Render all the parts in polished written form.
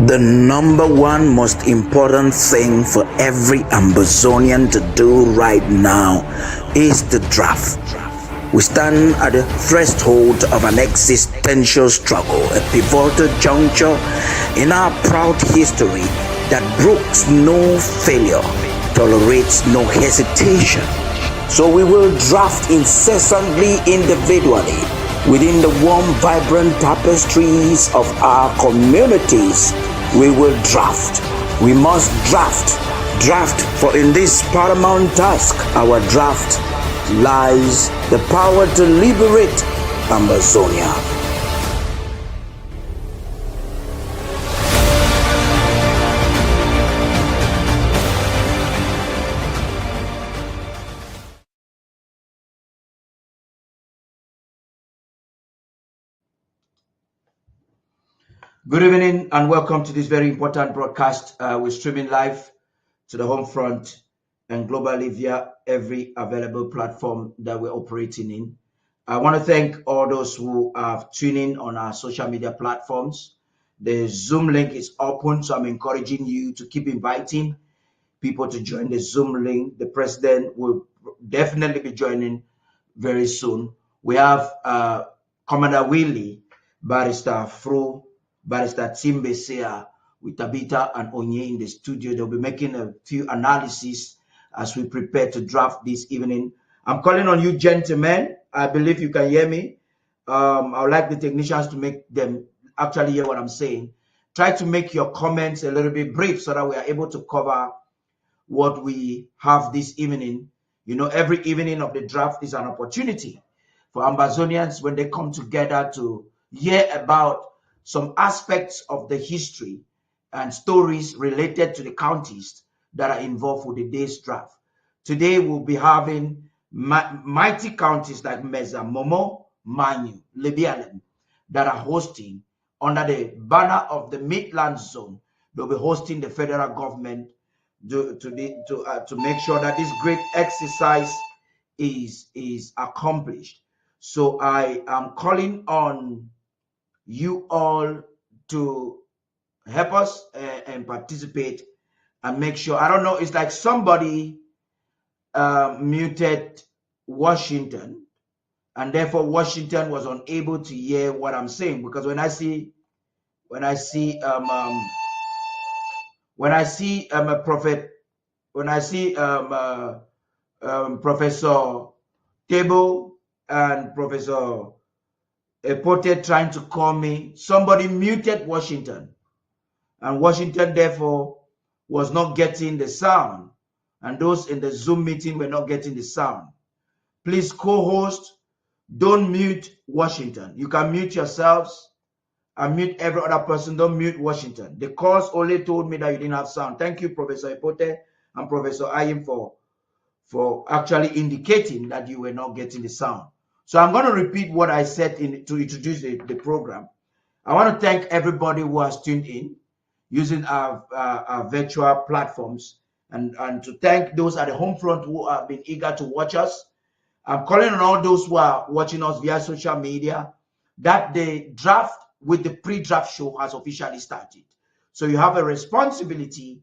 The number one most important thing for every Ambazonian to do right now is the draft. We stand at the threshold of an existential struggle, a pivotal juncture in our proud history that brooks no failure, tolerates no hesitation. So we will draft incessantly, individually, within the warm, vibrant tapestries of our communities. We will draft. We must draft. Draft, for in this paramount task, our draft lies the power to liberate Ambazonia. Good evening and welcome to this very important broadcast. We're streaming live to the home front and globally via every available platform that we're operating in. I want to thank all those who are tuning on our social media platforms. The Zoom link is open, so I'm encouraging you to keep inviting people to join the Zoom link. The president will definitely be joining very soon. We have Commander Willy, Barrister Fru, Barrister Mbeseha with Tabitha and Onye in the studio. They'll be making a few analyses as we prepare to draft this evening. I'm calling on you, gentlemen. I believe you can hear me. I would like the technicians to make them actually hear what I'm saying. Try to make your comments a little bit brief so that we are able to cover what we have this evening. You know, every evening of the draft is an opportunity for Ambazonians when they come together to hear about some aspects of the history and stories related to the counties that are involved with the day's draft. Today we'll be having mighty counties like Mbeseha, Momo, Manyu, Lebialem that are hosting under the banner of the Midland zone. They'll be hosting the federal government to make sure that this great exercise is accomplished. So I am calling on you all to help us and participate and make sure. I don't know, it's like somebody muted Washington, and therefore Washington was unable to hear what I'm saying, because when I see Professor Table and Professor Epote trying to call me, somebody muted Washington, and Washington therefore was not getting the sound, and those in the Zoom meeting were not getting the sound. Please, co-host, don't mute Washington. You can mute yourselves and mute every other person. Don't mute Washington. The calls only told me that you didn't have sound. Thank you, Professor Epote and Professor Ayim, for actually indicating that you were not getting the sound. So I'm going to repeat what I said to introduce the program. I want to thank everybody who has tuned in using our virtual platforms, and to thank those at the home front who have been eager to watch us. I'm calling on all those who are watching us via social media that the draft with the pre-draft show has officially started. So you have a responsibility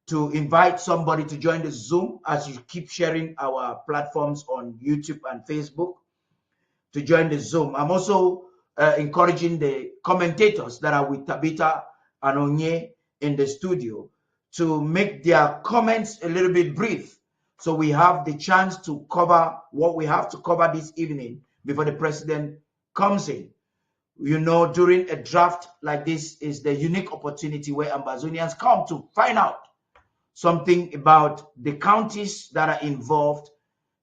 to invite somebody to join the Zoom as you keep sharing our platforms on YouTube and Facebook to join the Zoom. I'm also encouraging the commentators that are with Tabitha and Onye in the studio to make their comments a little bit brief, so we have the chance to cover what we have to cover this evening before the president comes in. You know, during a draft like this is the unique opportunity where Ambazonians come to find out something about the counties that are involved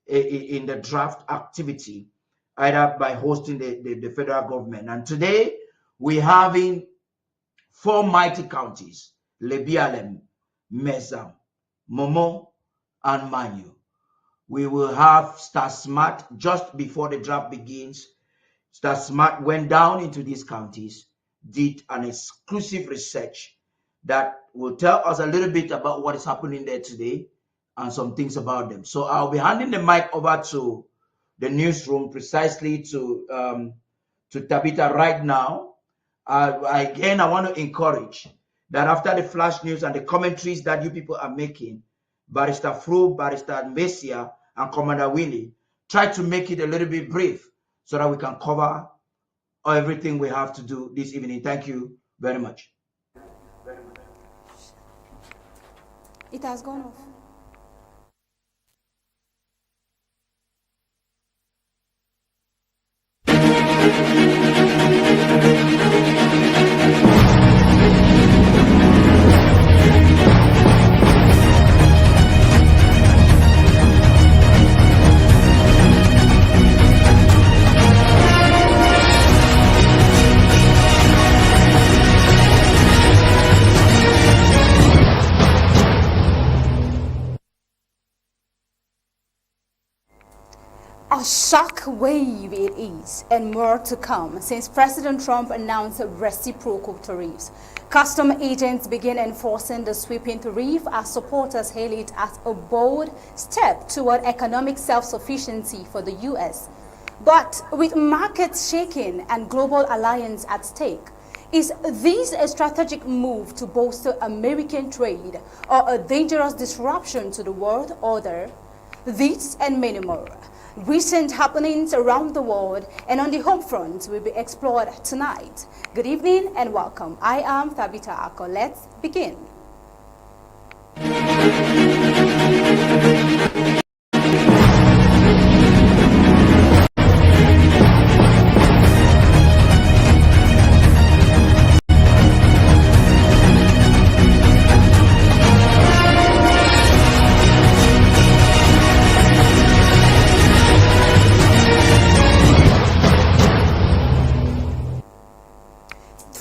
in the draft activity, either by hosting the federal government. And today we're having 4 mighty counties: Lebialem, Mbeseha, Momo, and Manyu. We will have Star Smart just before the draft begins. Star Smart went down into these counties, did an exclusive research that will tell us a little bit about what is happening there today and some things about them. So I'll be handing the mic over to the newsroom, precisely to Tabitha right now. Again, I want to encourage that after the flash news and the commentaries that you people are making, Barrister Fru, Barrister Mbeseha, and Commander Willy, try to make it a little bit brief so that we can cover everything we have to do this evening. Thank you very much. It has gone off. A shock wave it is, and more to come since President Trump announced reciprocal tariffs. Custom agents begin enforcing the sweeping tariff as supporters hail it as a bold step toward economic self-sufficiency for the U.S. But with markets shaking and global alliance at stake, is this a strategic move to bolster American trade or a dangerous disruption to the world order? This and many more. Recent happenings around the world and on the home front will be explored tonight. Good evening and welcome. I am Tabitha Ako. Let's begin.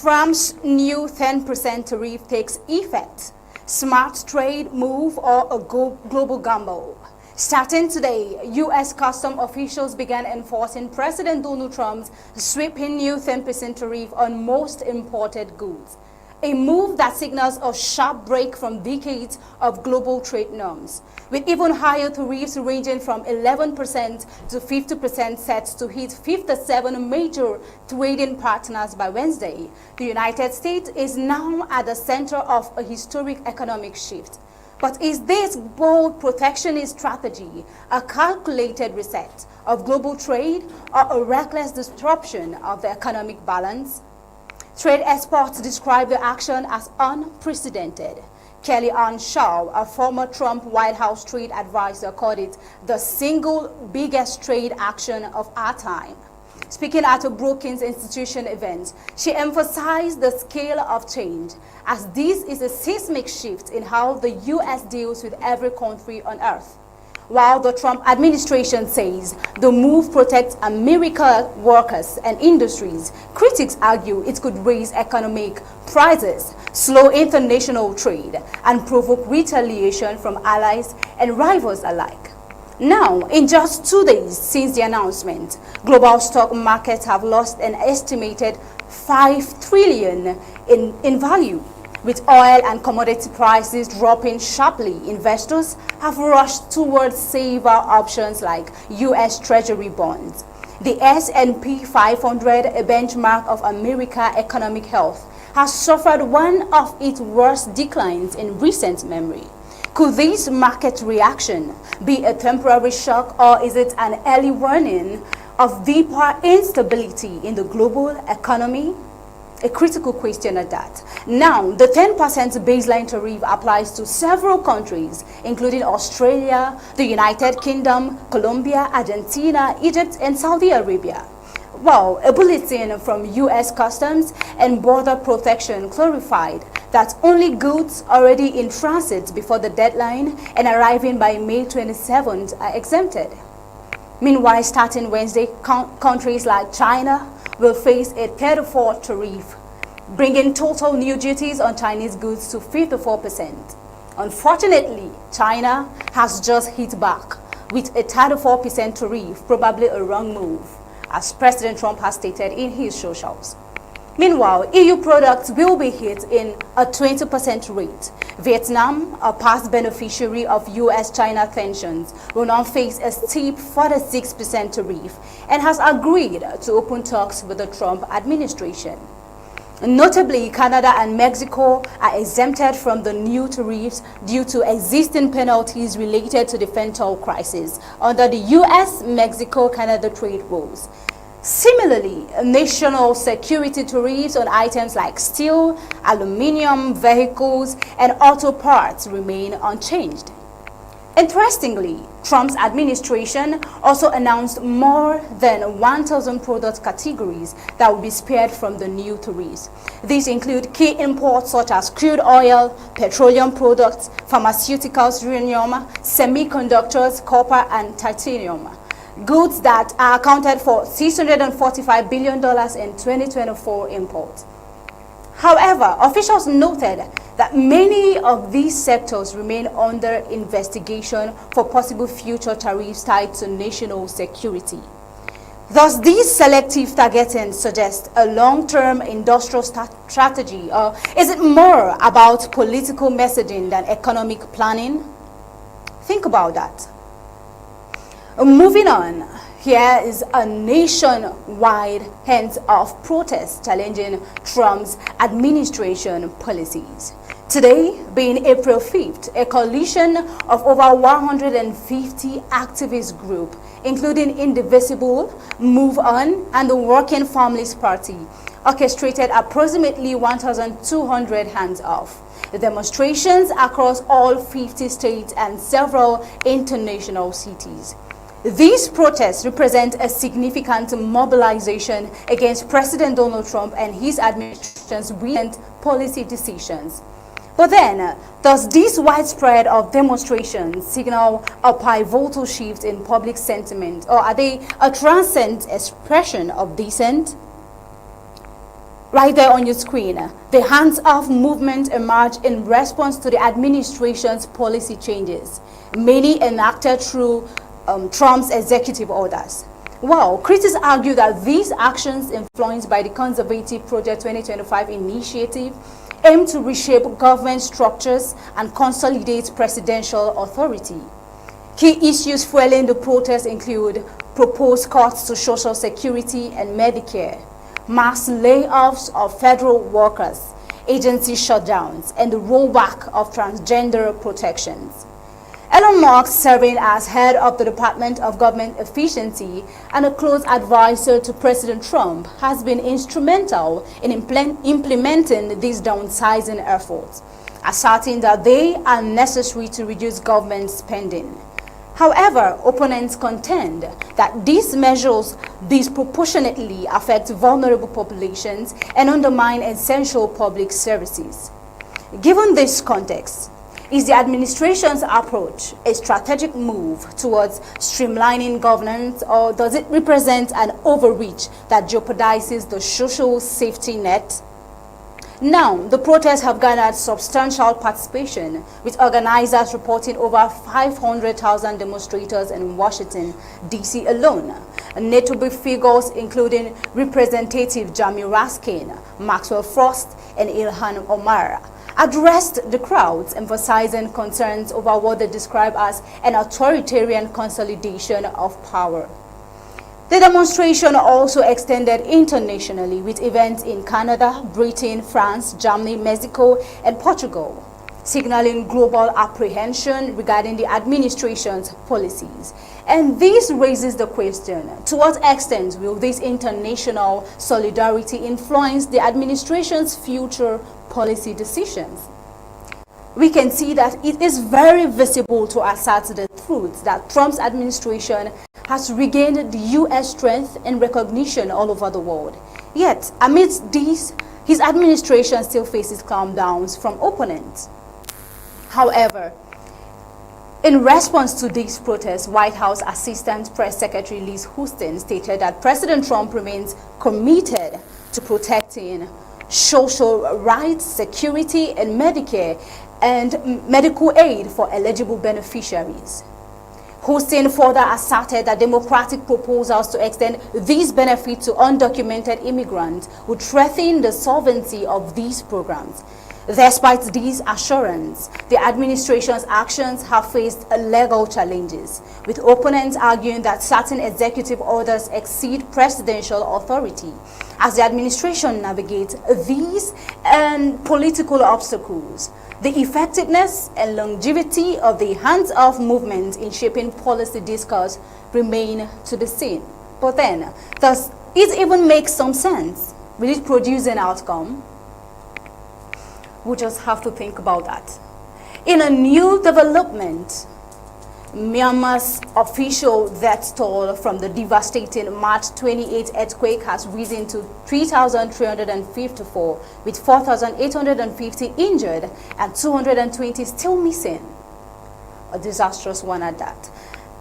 Trump's new 10% tariff takes effect. Smart trade move or a global gamble? Starting today, U.S. custom officials began enforcing President Donald Trump's sweeping new 10% tariff on most imported goods. A move that signals a sharp break from decades of global trade norms, with even higher tariffs ranging from 11% to 50% set to hit 57 major trading partners by Wednesday. The United States is now at the center of a historic economic shift. But is this bold protectionist strategy a calculated reset of global trade or a reckless disruption of the economic balance? Trade experts describe the action as unprecedented. Kellyanne Shaw, a former Trump White House trade advisor, called it the single biggest trade action of our time. Speaking at a Brookings Institution event, she emphasized the scale of change, as this is a seismic shift in how the U.S. deals with every country on earth. While the Trump administration says the move protects American workers and industries, critics argue it could raise economic prices, slow international trade, and provoke retaliation from allies and rivals alike. Now, in just 2 days since the announcement, global stock markets have lost an estimated $5 trillion in value. With oil and commodity prices dropping sharply, investors have rushed towards safer options like U.S. Treasury bonds. The S&P 500, a benchmark of America's economic health, has suffered one of its worst declines in recent memory. Could this market reaction be a temporary shock, or is it an early warning of deeper instability in the global economy? A critical question at that. Now, the 10% baseline tariff applies to several countries, including Australia, the United Kingdom, Colombia, Argentina, Egypt, and Saudi Arabia. Well, a bulletin from U.S. Customs and Border Protection clarified that only goods already in transit before the deadline and arriving by May 27th are exempted. Meanwhile, starting Wednesday, countries like China will face a 34% tariff, bringing total new duties on Chinese goods to 54%. Unfortunately, China has just hit back with a 34% tariff, probably a wrong move, as President Trump has stated in his socials. Meanwhile, EU products will be hit in a 20% rate. Vietnam, a past beneficiary of U.S.-China tensions, will now face a steep 46% tariff and has agreed to open talks with the Trump administration. Notably, Canada and Mexico are exempted from the new tariffs due to existing penalties related to the fentanyl crisis under the U.S.-Mexico-Canada trade rules. Similarly, national security tariffs on items like steel, aluminium, vehicles, and auto parts remain unchanged. Interestingly, Trump's administration also announced more than 1,000 product categories that will be spared from the new tariffs. These include key imports such as crude oil, petroleum products, pharmaceuticals, uranium, semiconductors, copper, and titanium. Goods that are accounted for $645 billion in 2024 imports. However, officials noted that many of these sectors remain under investigation for possible future tariffs tied to national security. Thus, these selective targeting suggest a long-term industrial strategy, or is it more about political messaging than economic planning? Think about that. Moving on. Here is a nationwide hands-off protest challenging Trump's administration policies. Today, being April 5th, a coalition of over 150 activist groups, including Indivisible, Move On, and the Working Families Party, orchestrated approximately 1,200 hands-off demonstrations across all 50 states and several international cities. These protests represent a significant mobilization against President Donald Trump and his administration's recent policy decisions. But then, does this widespread of demonstrations signal a pivotal shift in public sentiment, or are they a transient expression of dissent? Right there on your screen, the hands-off movement emerged in response to the administration's policy changes, many enacted through Trump's executive orders. Well, critics argue that these actions, influenced by the Conservative Project 2025 initiative, aim to reshape government structures and consolidate presidential authority. Key issues fueling the protests include proposed cuts to Social Security and Medicare, mass layoffs of federal workers, agency shutdowns, and the rollback of transgender protections. Elon Musk, serving as head of the Department of Government Efficiency and a close advisor to President Trump, has been instrumental in implementing these downsizing efforts, asserting that they are necessary to reduce government spending. However, opponents contend that these measures disproportionately affect vulnerable populations and undermine essential public services. Given this context, is the administration's approach a strategic move towards streamlining governance, or does it represent an overreach that jeopardizes the social safety net? Now, the protests have garnered substantial participation, with organizers reporting over 500,000 demonstrators in Washington, D.C. alone. Notable figures including Representative Jamie Raskin, Maxwell Frost, and Ilhan Omar addressed the crowds, emphasizing concerns over what they describe as an authoritarian consolidation of power. The demonstration also extended internationally, with events in Canada, Britain, France, Germany, Mexico, and Portugal, signaling global apprehension regarding the administration's policies. And this raises the question, to what extent will this international solidarity influence the administration's future policy decisions? We can see that it is very visible to assert the truth that Trump's administration has regained the U.S. strength and recognition all over the world. Yet, amidst these, his administration still faces clampdowns from opponents. However, in response to these protests, White House Assistant Press Secretary Liz Houston stated that President Trump remains committed to protecting social rights, security, and Medicare and medical aid for eligible beneficiaries. Houston further asserted that Democratic proposals to extend these benefits to undocumented immigrants would threaten the solvency of these programs. Despite this assurance, the administration's actions have faced legal challenges, with opponents arguing that certain executive orders exceed presidential authority. As the administration navigates these and political obstacles, the effectiveness and longevity of the hands-off movement in shaping policy discourse remain to be seen. But then, does it even make some sense? Will it produce an outcome? We just have to think about that. In a new development, Myanmar's official death toll from the devastating March 28 earthquake has risen to 3,354, with 4,850 injured and 220 still missing. A disastrous one at that.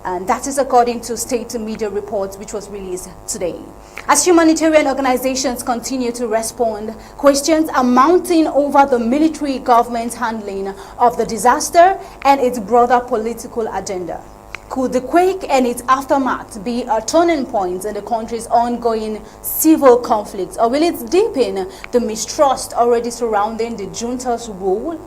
And that is according to state media reports which was released today. As humanitarian organizations continue to respond, questions are mounting over the military government's handling of the disaster and its broader political agenda. Could the quake and its aftermath be a turning point in the country's ongoing civil conflicts, or will it deepen the mistrust already surrounding the junta's rule?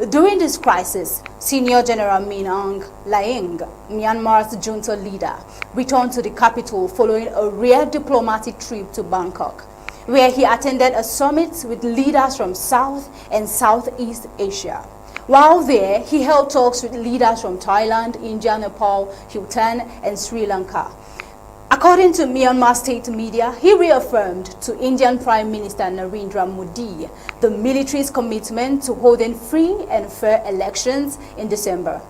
During this crisis, Senior General Min Aung Hlaing, Myanmar's junta leader, returned to the capital following a rare diplomatic trip to Bangkok, where he attended a summit with leaders from South and Southeast Asia. While there, he held talks with leaders from Thailand, India, Nepal, Bhutan, and Sri Lanka. According to Myanmar state media, he reaffirmed to Indian Prime Minister Narendra Modi the military's commitment to holding free and fair elections in December.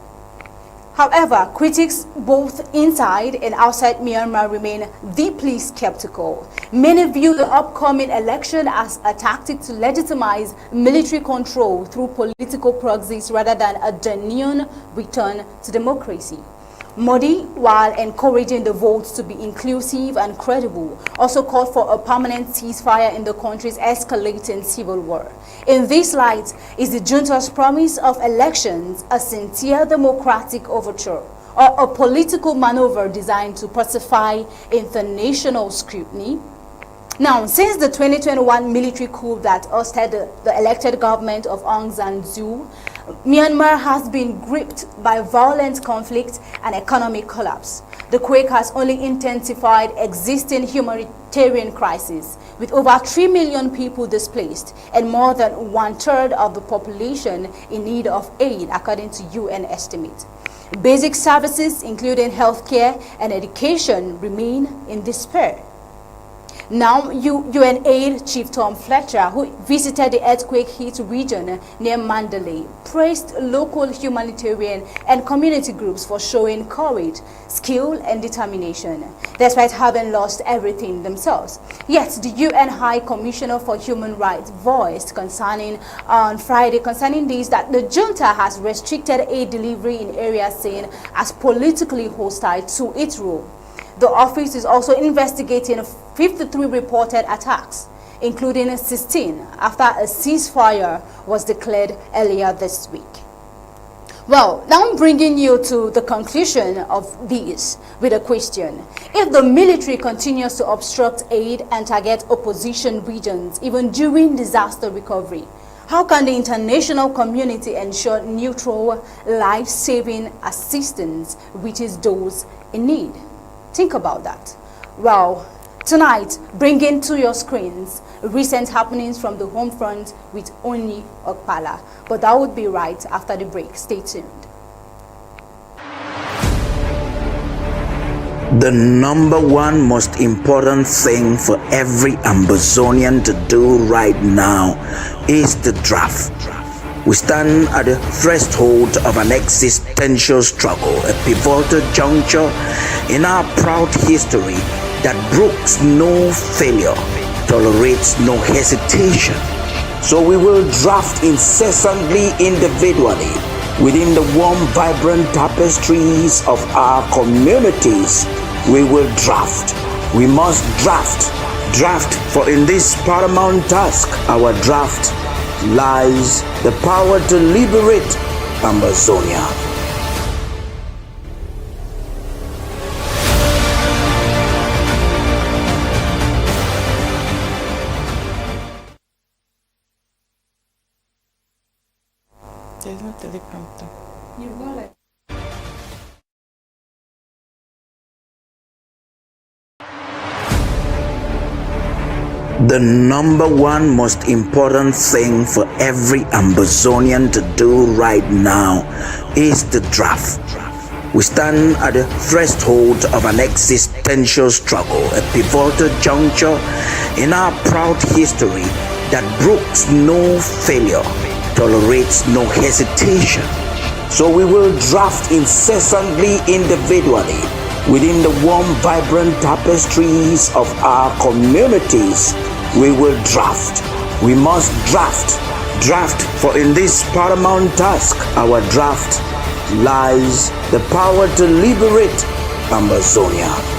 However, critics both inside and outside Myanmar remain deeply skeptical. Many view the upcoming election as a tactic to legitimize military control through political proxies rather than a genuine return to democracy. Modi, while encouraging the votes to be inclusive and credible, also called for a permanent ceasefire in the country's escalating civil war. In this light, is the junta's promise of elections a sincere democratic overture or a political maneuver designed to pacify international scrutiny? Now, since the 2021 military coup that ousted the elected government of Aung San Suu, Myanmar has been gripped by violent conflict and economic collapse. The quake has only intensified existing humanitarian crises, with over 3 million people displaced and more than 1/3 of the population in need of aid, according to UN estimates. Basic services, including healthcare and education, remain in despair. Now, UNAID Chief Tom Fletcher, who visited the earthquake-hit region near Mandalay, praised local humanitarian and community groups for showing courage, skill, and determination, despite having lost everything themselves. Yet, the UN High Commissioner for Human Rights voiced on Friday concerning this that the junta has restricted aid delivery in areas seen as politically hostile to its rule. The office is also investigating 53 reported attacks, including 16 after a ceasefire was declared earlier this week. Well, now I'm bringing you to the conclusion of this with a question. If the military continues to obstruct aid and target opposition regions even during disaster recovery, how can the international community ensure neutral, life-saving assistance reaches those in need? Think about that. Well, tonight, bringing to your screens recent happenings from the home front with Oni Okpala. But that would be right after the break. Stay tuned. The number one most important thing for every Amazonian to do right now is the draft. We stand at the threshold of an existential struggle, a pivotal juncture in our proud history that brooks no failure, tolerates no hesitation. So we will draft incessantly, individually, within the warm, vibrant tapestries of our communities. We will draft. We must draft. Draft, for in this paramount task, our draft lies the power to liberate Amazonia. The number one most important thing for every Ambazonian to do right now is the draft. We stand at the threshold of an existential struggle, a pivotal juncture in our proud history that brooks no failure, tolerates no hesitation. So we will draft incessantly, individually, within the warm, vibrant tapestries of our communities. We will draft. We must draft. Draft, for in this paramount task, our draft, lies the power to liberate Ambazonia.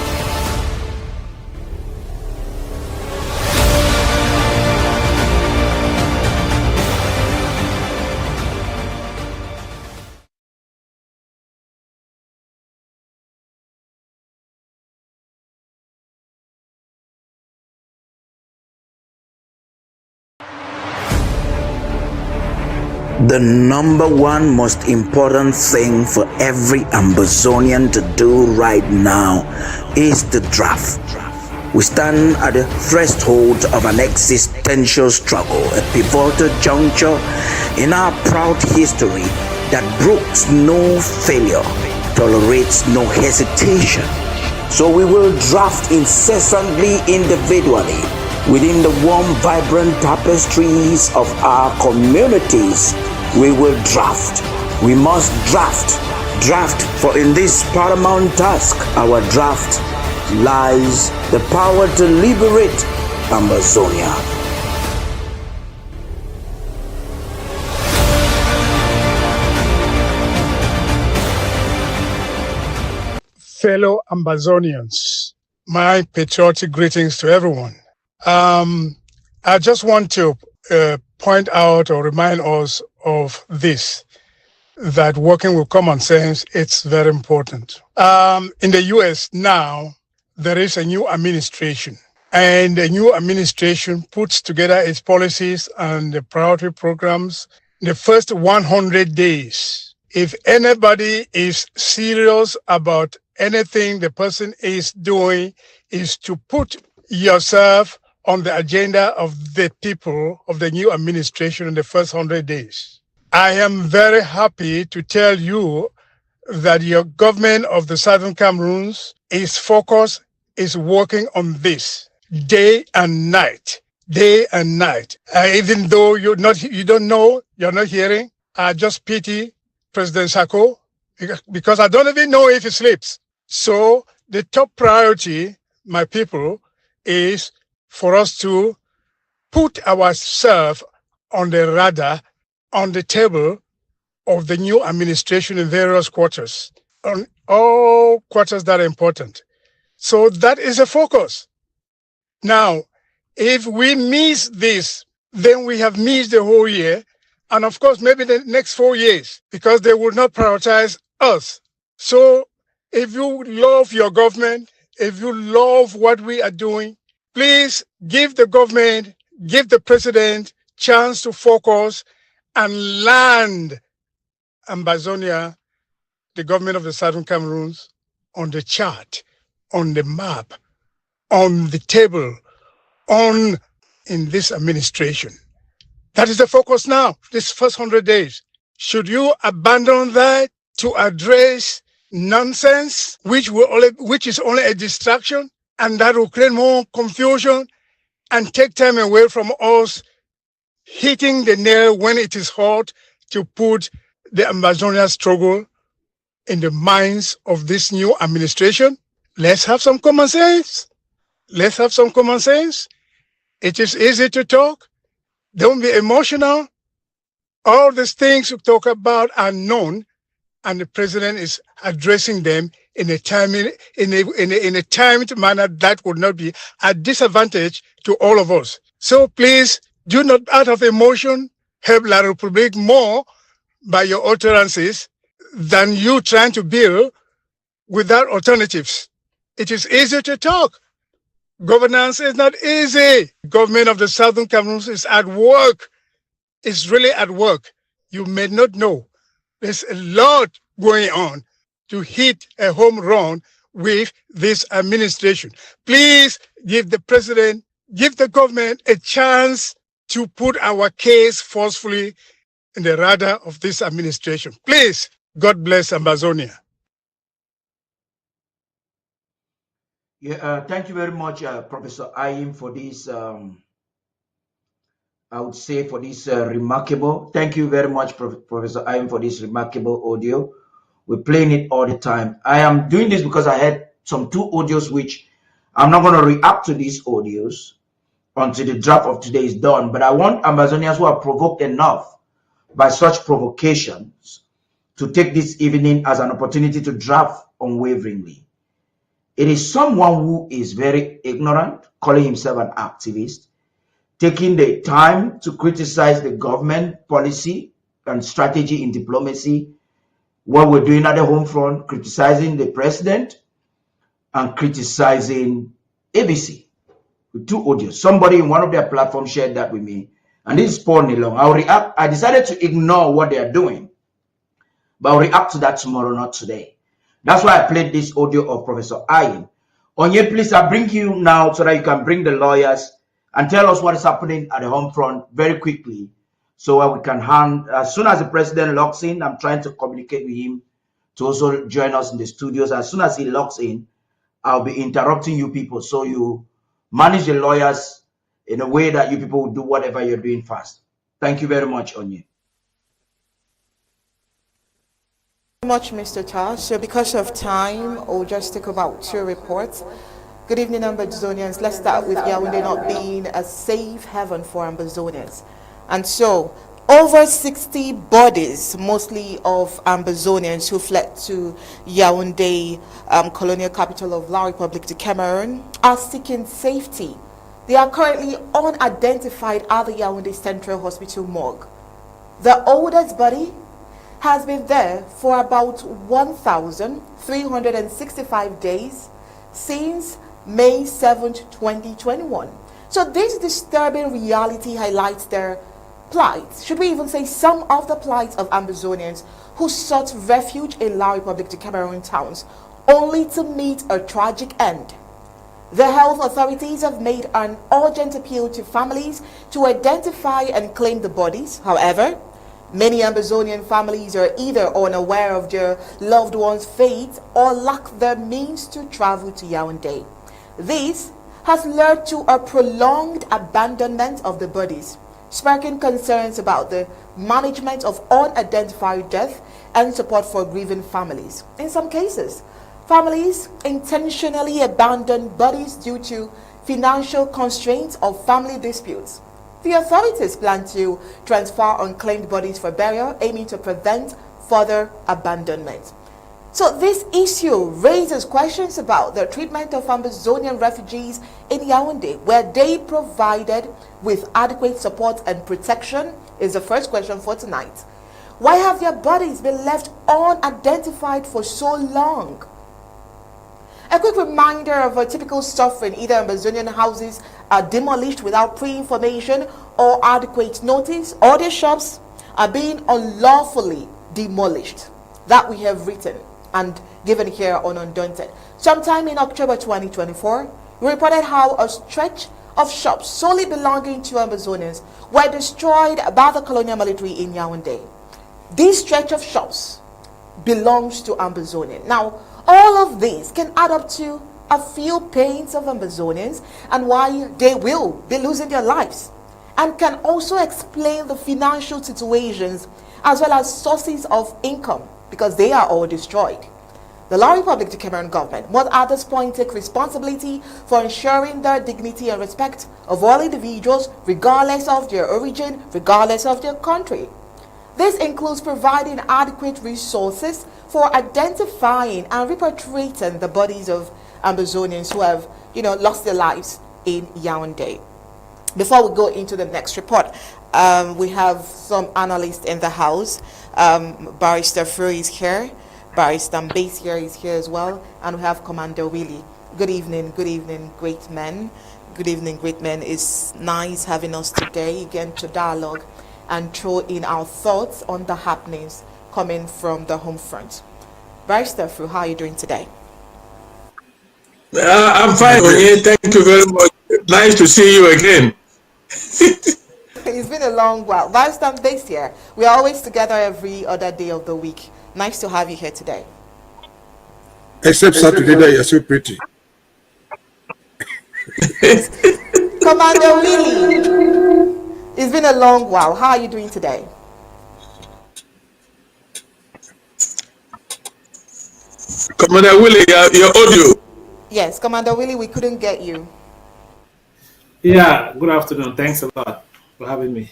The number one most important thing for every Ambazonian to do right now is the draft. We stand at the threshold of an existential struggle, a pivotal juncture in our proud history that brooks no failure, tolerates no hesitation. So we will draft incessantly, individually, within the warm, vibrant tapestries of our communities. We will draft. We must draft. Draft, for in this paramount task, our draft, lies the power to liberate Ambazonia. Fellow Ambazonians, my patriotic greetings to everyone. I just want to point out or remind us of this, that working with common sense, it's very important. In the US now, there is a new administration, and the new administration puts together its policies and the priority programs the first 100 days. If anybody is serious about anything the person is doing, is to put yourself on the agenda of the people of the new administration in the first 100 days. I am very happy to tell you that your government of the Southern Cameroons is focused, is working on this day and night, even though you don't know, you're not hearing. I just pity President Sako because I don't even know if he sleeps. So the top priority, my people, is for us to put ourselves on the radar, on the table of the new administration in various quarters, on all quarters that are important. So that is a focus. Now, if we miss this, then we have missed the whole year, and of course, maybe the next 4 years, because they will not prioritize us. So if you love your government, if you love what we are doing, please give the government, give the president chance to focus and land Ambazonia, the government of the Southern Cameroons, on the chart, on the map, on the table, in this administration. That is the focus now, this first 100 days. Should you abandon that to address nonsense, which is only a distraction, and that will create more confusion and take time away from us hitting the nail when it is hot to put the Amazonia struggle in the minds of this new administration? Let's have some common sense. Let's have some common sense. It is easy to talk. Don't be emotional. All these things you talk about are known, and the president is addressing them in a timed manner that would not be a disadvantage to all of us. So please do not, out of emotion, help La Republique more by your utterances than you trying to build without alternatives. It is easy to talk. Governance is not easy. Government of the Southern Cameroons is at work. It's really at work. You may not know. There's a lot going on to hit a home run with this administration. Please give the president give the government a chance to put our case forcefully in the radar of this administration. Please, God bless Amazonia. Yeah, thank you very much, Professor Ayim, for this. I would say for this remarkable. Thank you very much, Professor Ayim, for this remarkable audio. We're playing it all the time. I am doing this because I had some two audios which I'm not going to react to these audios until the draft of today is done. But I want Amazonians who are provoked enough by such provocations to take this evening as an opportunity to draft unwaveringly. It is someone who is very ignorant, calling himself an activist, taking the time to criticize the government policy and strategy in diplomacy, what we're doing at the home front, criticizing the president and criticizing ABC with two audios. Somebody in one of their platforms shared that with me, and this is Paul Nilong. I decided to ignore what they are doing, but I'll react to that tomorrow, not today. That's why I played this audio of Professor Ayim. Onye, please, I bring you now so that you can bring the lawyers and tell us what is happening at the home front very quickly, so we can hand, as soon as the president logs in, I'm trying to communicate with him to also join us in the studios. As soon as he logs in, I'll be interrupting you people, so you manage the lawyers in a way that you people will do whatever you're doing fast. Thank you very much, Onye. Much, Mr. Charles. So because of time, we'll just take about two reports. Good evening, Ambazonians. Let's start with Yaoundé not being a safe haven for Ambazonians. And so, over 60 bodies, mostly of Ambazonians who fled to Yaoundé, colonial capital of La Republique de Cameroon, are seeking safety. They are currently unidentified at the Yaoundé Central Hospital morgue. The oldest body has been there for about 1,365 days since May 7th, 2021. So this disturbing reality highlights their plight, should we even say some of the plights of Ambazonians who sought refuge in La Republique de Cameroon towns only to meet a tragic end. The health authorities have made an urgent appeal to families to identify and claim the bodies. However, many Ambazonian families are either unaware of their loved one's fate or lack the means to travel to Yaoundé. This has led to a prolonged abandonment of the bodies, sparking concerns about the management of unidentified death and support for grieving families. In some cases, families intentionally abandon bodies due to financial constraints or family disputes. The authorities plan to transfer unclaimed bodies for burial, aiming to prevent further abandonment. So this issue raises questions about the treatment of Ambazonian refugees in Yaoundé. Were they provided with adequate support and protection is the first question for tonight. Why have their bodies been left unidentified for so long? A quick reminder of a typical suffering: either Ambazonian houses are demolished without pre-information or adequate notice, or their shops are being unlawfully demolished. That we have written and given here on Undaunted. Sometime in October 2024, we reported how a stretch of shops solely belonging to Ambazonians were destroyed by the colonial military in Yaoundé. This stretch of shops belongs to Ambazonians. Now, all of these can add up to a few pains of Ambazonians and why they will be losing their lives, and can also explain the financial situations as well as sources of income, because they are all destroyed. The La Republique de Cameroon government must at this point take responsibility for ensuring the dignity and respect of all individuals, regardless of their origin, regardless of their country. This includes providing adequate resources for identifying and repatriating the bodies of Ambazonians who have, lost their lives in Yaoundé. Before we go into the next report, we have some analysts in the house. Barrister Fru is here, Barrister Mbeseha is here as well, and we have Commander Willy. Good evening, great men. Good evening, great men. It's nice having us today again to dialogue and throw in our thoughts on the happenings coming from the home front. Barrister Fru, how are you doing today? I'm fine. Thank you very much. Nice to see you again. It's been a long while. Last time this year, we are always together every other day of the week. Nice to have you here today. Except Saturday, that you're so pretty. Commander Willy, it's been a long while. How are you doing today? Commander Willy, your audio. Yes, Commander Willy, we couldn't get you. Yeah, good afternoon. Thanks a lot for having me.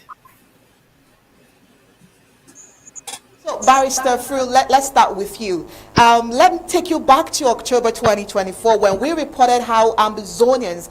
So, Barrister Fru, let's start with you. Let me take you back to October 2024 when we reported how Ambazonians,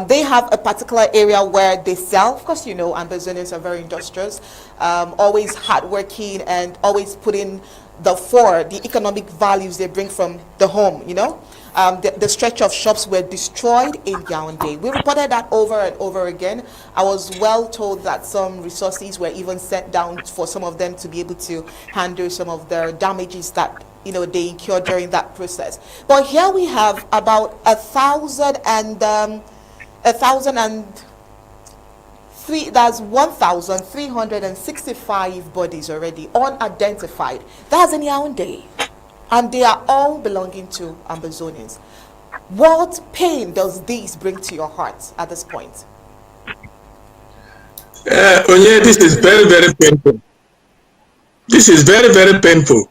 they have a particular area where they sell. Of course, you know, Ambazonians are very industrious, always hardworking and always putting the economic values they bring from the home, you know. The stretch of shops were destroyed in Yaoundé. We reported that over and over again. I was well told that some resources were even sent down for some of them to be able to handle some of their damages that, you know, they incurred during that process. But here we have about 1,365 bodies already unidentified. That's in Yaoundé. And they are all belonging to Ambazonians. What pain does this bring to your heart at this point? Onye, this is very, very painful. This is very, very painful.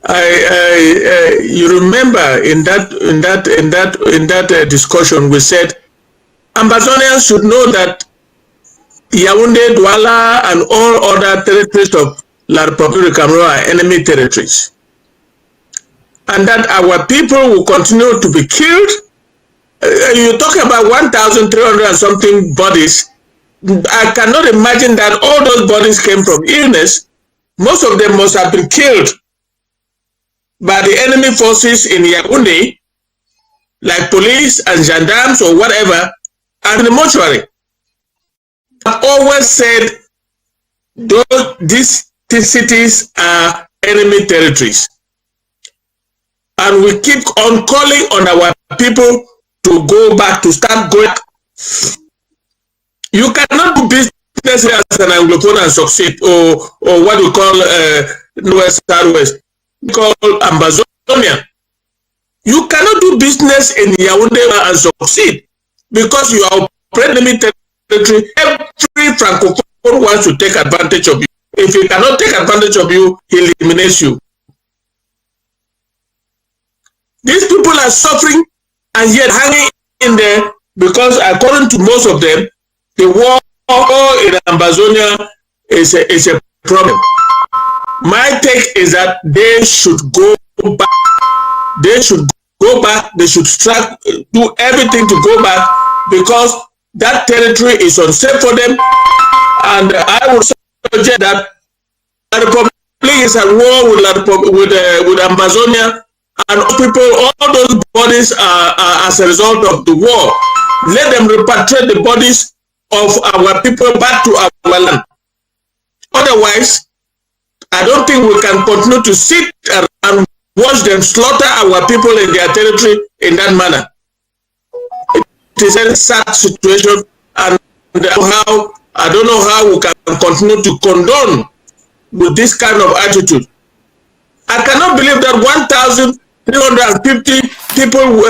You remember in that discussion we said Ambazonians should know that Yaoundé, Douala, and all other territories of La République du Cameroon are enemy territories, and that our people will continue to be killed. You talk about 1,300 and something bodies. I cannot imagine that all those bodies came from illness. Most of them must have been killed by the enemy forces in Yaoundé, like police and gendarmes or whatever, and the mortuary. I've always said these cities are enemy territories. And we keep on calling on our people to go back, to start going. You cannot do business as an Anglophone and succeed, or what we call West Southwest, we call Ambazonia. You cannot do business in Yaoundé and succeed because you are enemy territory. Every Francophone wants to take advantage of you. If he cannot take advantage of you, he eliminates you. These people are suffering and yet hanging in there because, according to most of them, the war in Ambazonia is a problem. My take is that they should go back. They should go back. They should do everything to go back because that territory is unsafe for them. And I would suggest that the Republic is at war with Ambazonia, and all those bodies are as a result of the war. Let them repatriate the bodies of our people back to our land. Otherwise, I don't think we can continue to sit and watch them slaughter our people in their territory in that manner. It is a sad situation, and I don't know how we can continue to condone with this kind of attitude. I cannot believe that 1,350 people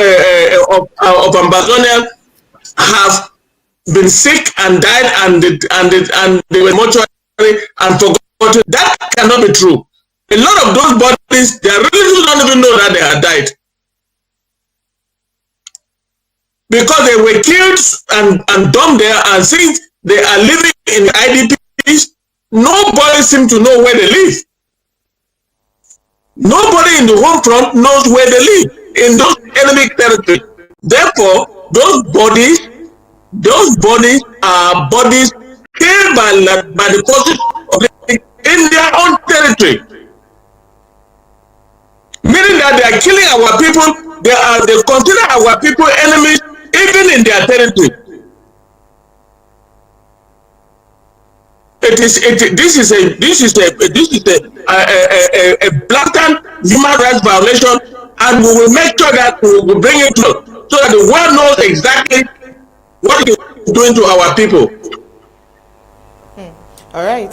of Ambazonia have been sick and died, and they were mortuary and forgotten. That cannot be true. A lot of those bodies, their relatives don't even know that they had died, because they were killed and dumped there, and since they are living in IDPs, nobody seems to know where they live. Nobody in the home front knows where they live in those enemy territories. Therefore, those bodies are bodies killed by the forces of in their own territory. Meaning that they are killing our people, they consider our people enemies even in their territory. This is a blatant human rights violation, and we will make sure that we will bring it to so that the world knows exactly what he's doing to our people. All right.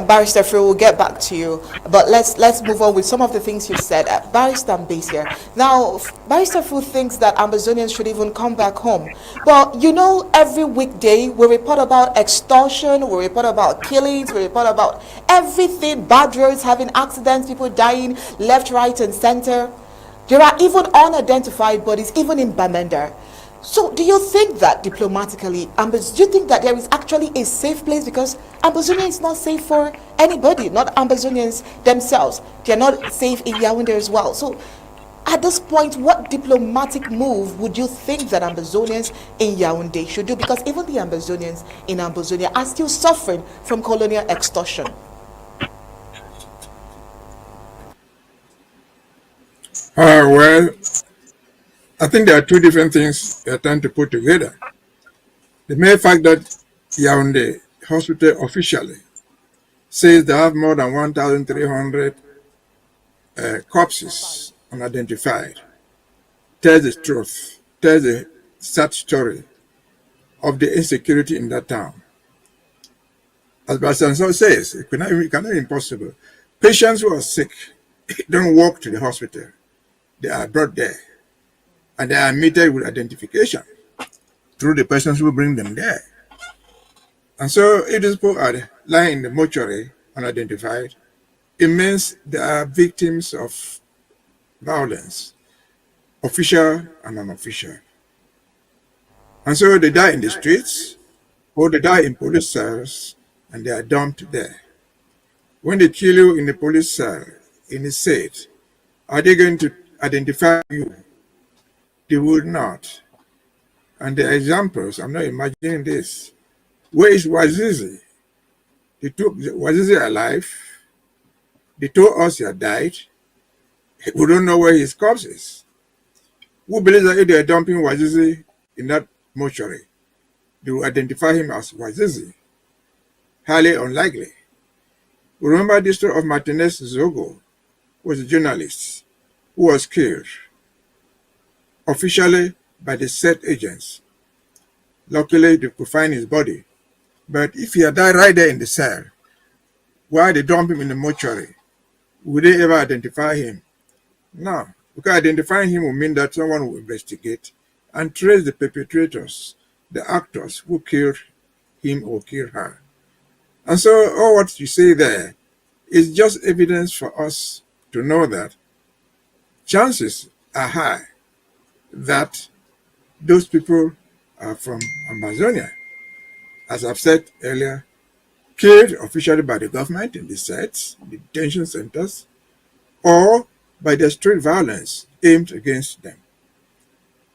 Barrister Fru, we'll get back to you, but let's move on with some of the things you said. Barrister Mbeseha. Now, Barrister Fru thinks that Ambazonians should even come back home. But you know, every weekday we report about extortion, we report about killings, we report about everything, bad roads, having accidents, people dying left, right, and center. There are even unidentified bodies, even in Bamenda. So do you think that diplomatically, do you think that there is actually a safe place? Because Ambazonia is not safe for anybody, not Ambazonians themselves. They're not safe in Yaoundé as well. So at this point, what diplomatic move would you think that Ambazonians in Yaoundé should do? Because even the Ambazonians in Ambazonia are still suffering from colonial extortion. Well, I think there are two different things they're trying to put together. The mere fact that Yaoundé Hospital officially says they have more than 1,300 corpses unidentified tells the truth, tells the sad story of the insecurity in that town. As Mr. Nsoh says, it cannot be impossible. Patients who are sick don't walk to the hospital. They are brought there, and they are admitted with identification through the persons who bring them there. And so if these people are lying in the mortuary unidentified, it means they are victims of violence, official and unofficial. And so they die in the streets, or they die in police cells, and they are dumped there. When they kill you in the police cell, in the state, are they going to identify you? They would not. And the examples, I'm not imagining this. Where is Wazizi? They took Wazizi alive. They told us he had died. We don't know where his corpse is. Who believes that if they are dumping Wazizi in that mortuary, they will identify him as Wazizi? Highly unlikely. We remember the story of Martinez Zogo, who was a journalist, who was killed officially by the set agents. Luckily, they could find his body. But if he had died right there in the cell, why they dump him in the mortuary? Would they ever identify him? No, because identifying him will mean that someone will investigate and trace the perpetrators, the actors who killed him or killed her. And so all what you say there is just evidence for us to know that chances are high that those people are from Amazonia, as I've said earlier, killed officially by the government in the sets, the detention centers, or by the street violence aimed against them.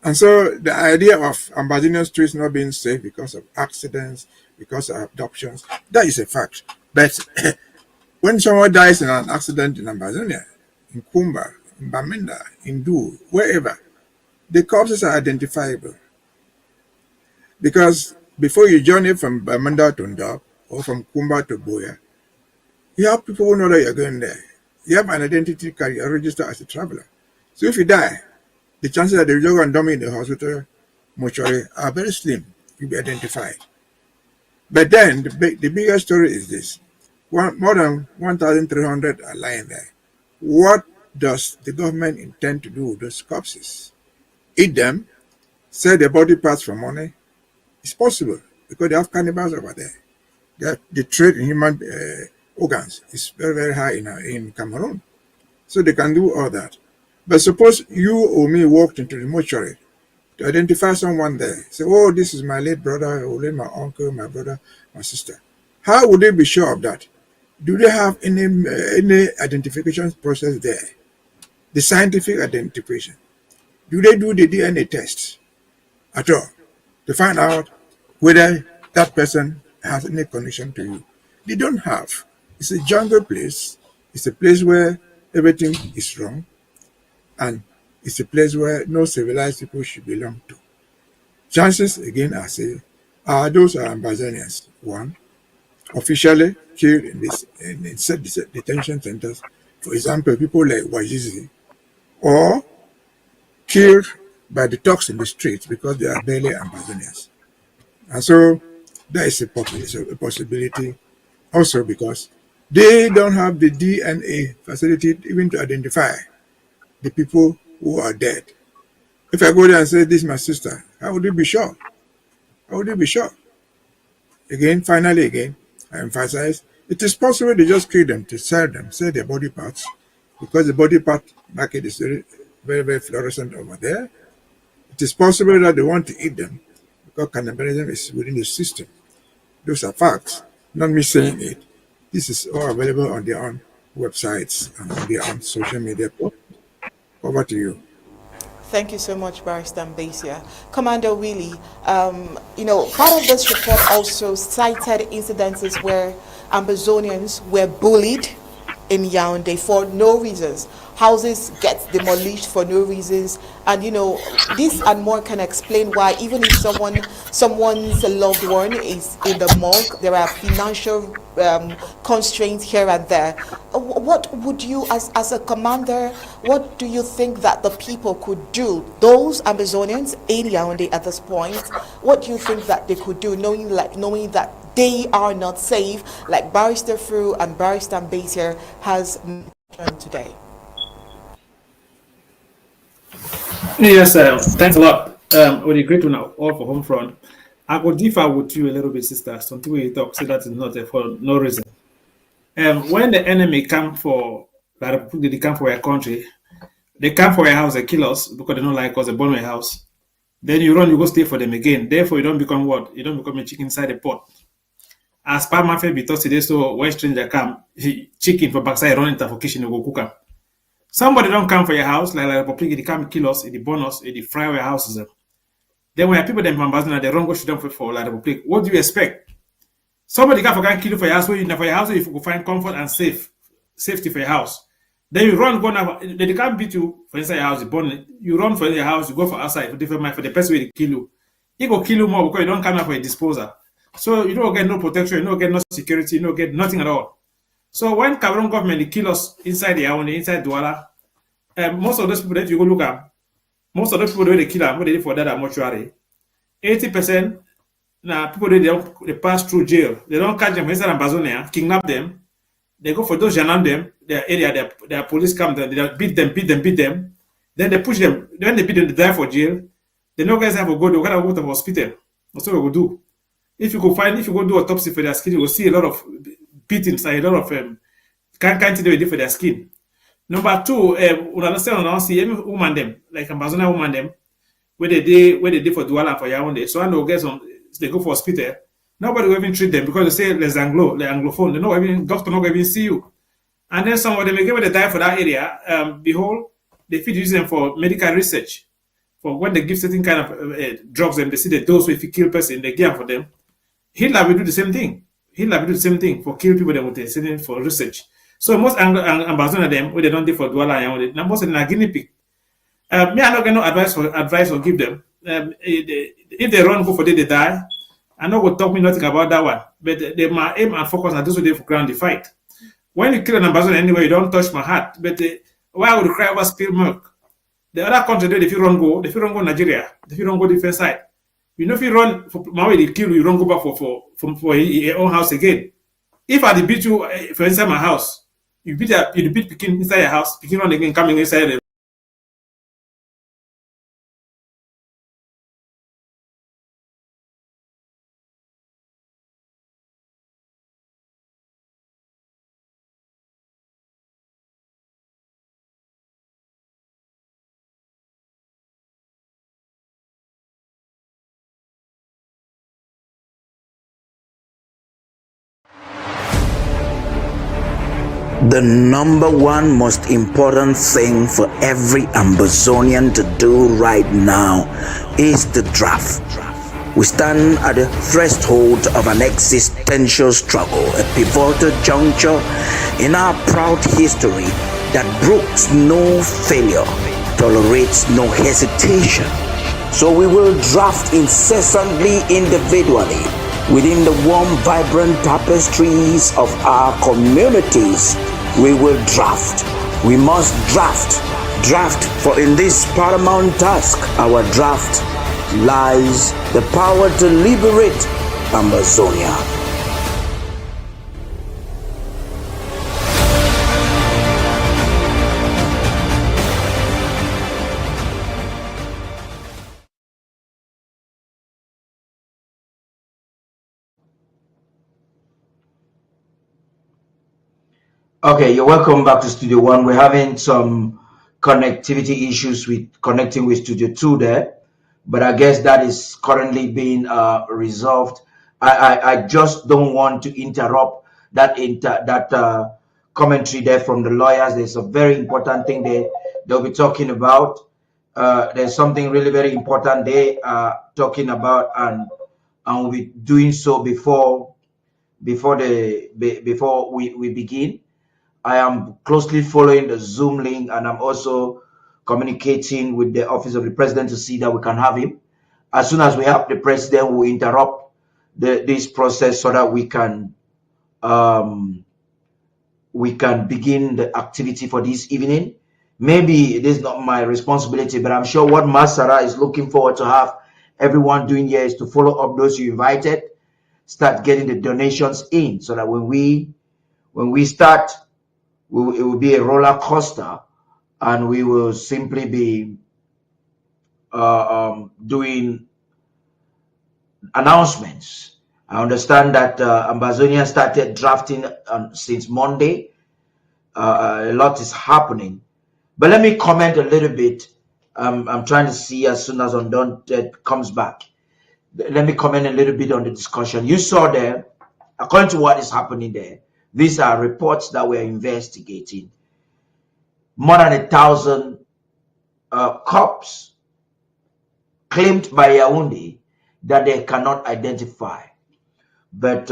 And so the idea of Ambazonian streets not being safe because of accidents, because of abductions, that is a fact. But when someone dies in an accident in Ambazonia, in Kumba, in Bamenda, in Du, wherever, the corpses are identifiable. Because before you journey from Bamenda to Ndop or from Kumba to Boya, you have people who know that you're going there. You have an identity card, you're registered as a traveler. So if you die, the chances that the will go and dump you in the hospital mortuary are very slim. You'll be identified. But then the bigger story is this. More than 1,300 are lying there. What does the government intend to do with those corpses? Eat them? Sell their body parts for money? It's possible because they have cannibals over there. The trade in human organs is very, very high in Cameroon. So they can do all that. But suppose you or me walked into the mortuary to identify someone there. Say, oh, this is my late brother, or my uncle, my brother, my sister. How would they be sure of that? Do they have any identification process there? The scientific identification. Do they do the DNA test at all to find out whether that person has any connection to you? They don't have. It's a jungle place. It's a place where everything is wrong. And it's a place where no civilized people should belong to. Chances, again, I say, those are Ambazonians. One, officially killed in set detention centers. For example, people like Wajizi, or killed by the talks in the streets because they are barely Ambazonians. And so there is a possibility also because they don't have the DNA facility even to identify the people who are dead. If I go there and say, this is my sister, how would you be sure? How would you be sure? Again, finally, again, I emphasize, it is possible to just kill them, to sell their body parts, because the body part market is very, very, very fluorescent over there. It is possible that they want to eat them, because cannibalism is within the system. Those are facts, not me saying it. This is all available on their own websites and on their own social media. Over to you. Thank you so much, Barrister Mbeseha. Commander Willy, part of this report also cited incidences where Ambazonians were bullied in Yaoundé for no reasons. Houses get demolished for no reasons, and this and more can explain why even if someone's loved one is in the morgue, there are financial constraints here and there. What would you, as a commander, what do you think that the people could do? Those Ambazonians in Yaoundé at this point, what do you think that they could do, knowing that they are not safe, like Barrister Fru and Barrister Mbeseha has mentioned today? Yes, thanks a lot. We're great to know all for home front. I will differ with you a little bit, sister. Something we talk, so that is not for no reason. When the enemy come for they come for your country, they come for your house, they kill us because they don't like us, they burn my house. Then you run, you go stay for them again. Therefore, you don't become what? You don't become a chicken inside the pot. As per my favorite because today, so when stranger come, chicken for backside run into for kitchen, you go cook up. Somebody don't come for your house, like Republic, they come kill us, they burn us, they fry our houses up. Then when people them Ambazona, they run go shoot them for like Republic. What do you expect? Somebody come for kill you for your house, where you for your house, if you find comfort and safety for your house. Then you run, go now, they can't beat you for inside your house, you burn it. You run for your house, you go for outside for different mind for the person way to kill you. He go kill you more because you don't come out for a disposal. So you don't get no protection, you don't get no security, you don't get nothing at all. So when Cameroon government they kill us inside the Yaoundé, inside Douala, most of those people that you go look at, most of those people that they kill them, what they did for that are mortuary. 80% now people they pass through jail. They don't catch them inside Ambazonia, kidnap them. They go for those janam them, their area, their police come there, they beat them. Then they push them. When they beat them, they die for jail. They know guys have to go, they're gonna go to the hospital. That's what we will do. If you go do autopsy for their skin, you will see a lot of beatings and a lot of can't do it for their skin. Number two, we understand see any woman them, like Amazonian woman them, where they did for Douala and for Yaoundé. So I know guys they go for hospital. Nobody will even treat them because they say les anglophone. They know even doctor not even see you. And then some of them when they die for that area, behold, they feed use them for medical research. For when they give certain kind of drugs, and they see the dose if you kill person, they give them for them. Hitler will do the same thing. Hitler will do the same thing for kill people that would send in for research. So most Ambazonians them, what they don't do for Douala and most of them are guinea pig. Me, I not get no advice or give them. If they run, go for they die. I know what talk me nothing about that one. But they my aim and focus on this way for ground the fight. When you kill an Ambazonian anyway, you don't touch my heart. But why would you cry over spilled milk? The other country, if you run go Nigeria, if you don't go defense side. You know, if you run for my way, they kill you, you don't go back for your own house again. If I beat you for inside my house, you beat Pekin inside your house, Pekin run again coming inside the The number one most important thing for every Ambazonian to do right now is the draft. We stand at the threshold of an existential struggle, a pivotal juncture in our proud history that brooks no failure, tolerates no hesitation. So we will draft incessantly, individually, within the warm, vibrant tapestries of our communities. We will draft. We must draft Draft, for in this paramount task, our draft, lies the power to liberate Ambazonia. Okay, you're welcome back to Studio One. We're having some connectivity issues with connecting with Studio Two there, but I guess that is currently being resolved. I just don't want to interrupt that commentary there from the lawyers. There's a very important thing they'll be talking about. There's something really very important they are talking about, and we'll be doing so before we begin. I am closely following the Zoom link, and I'm also communicating with the office of the president to see that we can have him. As soon as we have the president, we'll interrupt this process so that we can begin the activity for this evening. Maybe it is not my responsibility, but I'm sure what Masara is looking forward to have everyone doing here is to follow up those you invited, start getting the donations in, so that when we start, it will be a roller coaster, and we will simply be doing announcements. I understand that Ambazonia started drafting since Monday. A lot is happening, but let me comment a little bit. I'm trying to see as soon as Undaunted comes back. Let me comment a little bit on the discussion. You saw there, according to what is happening there, these are reports that we're investigating. More than 1,000 cops claimed by Yaoundé that they cannot identify. But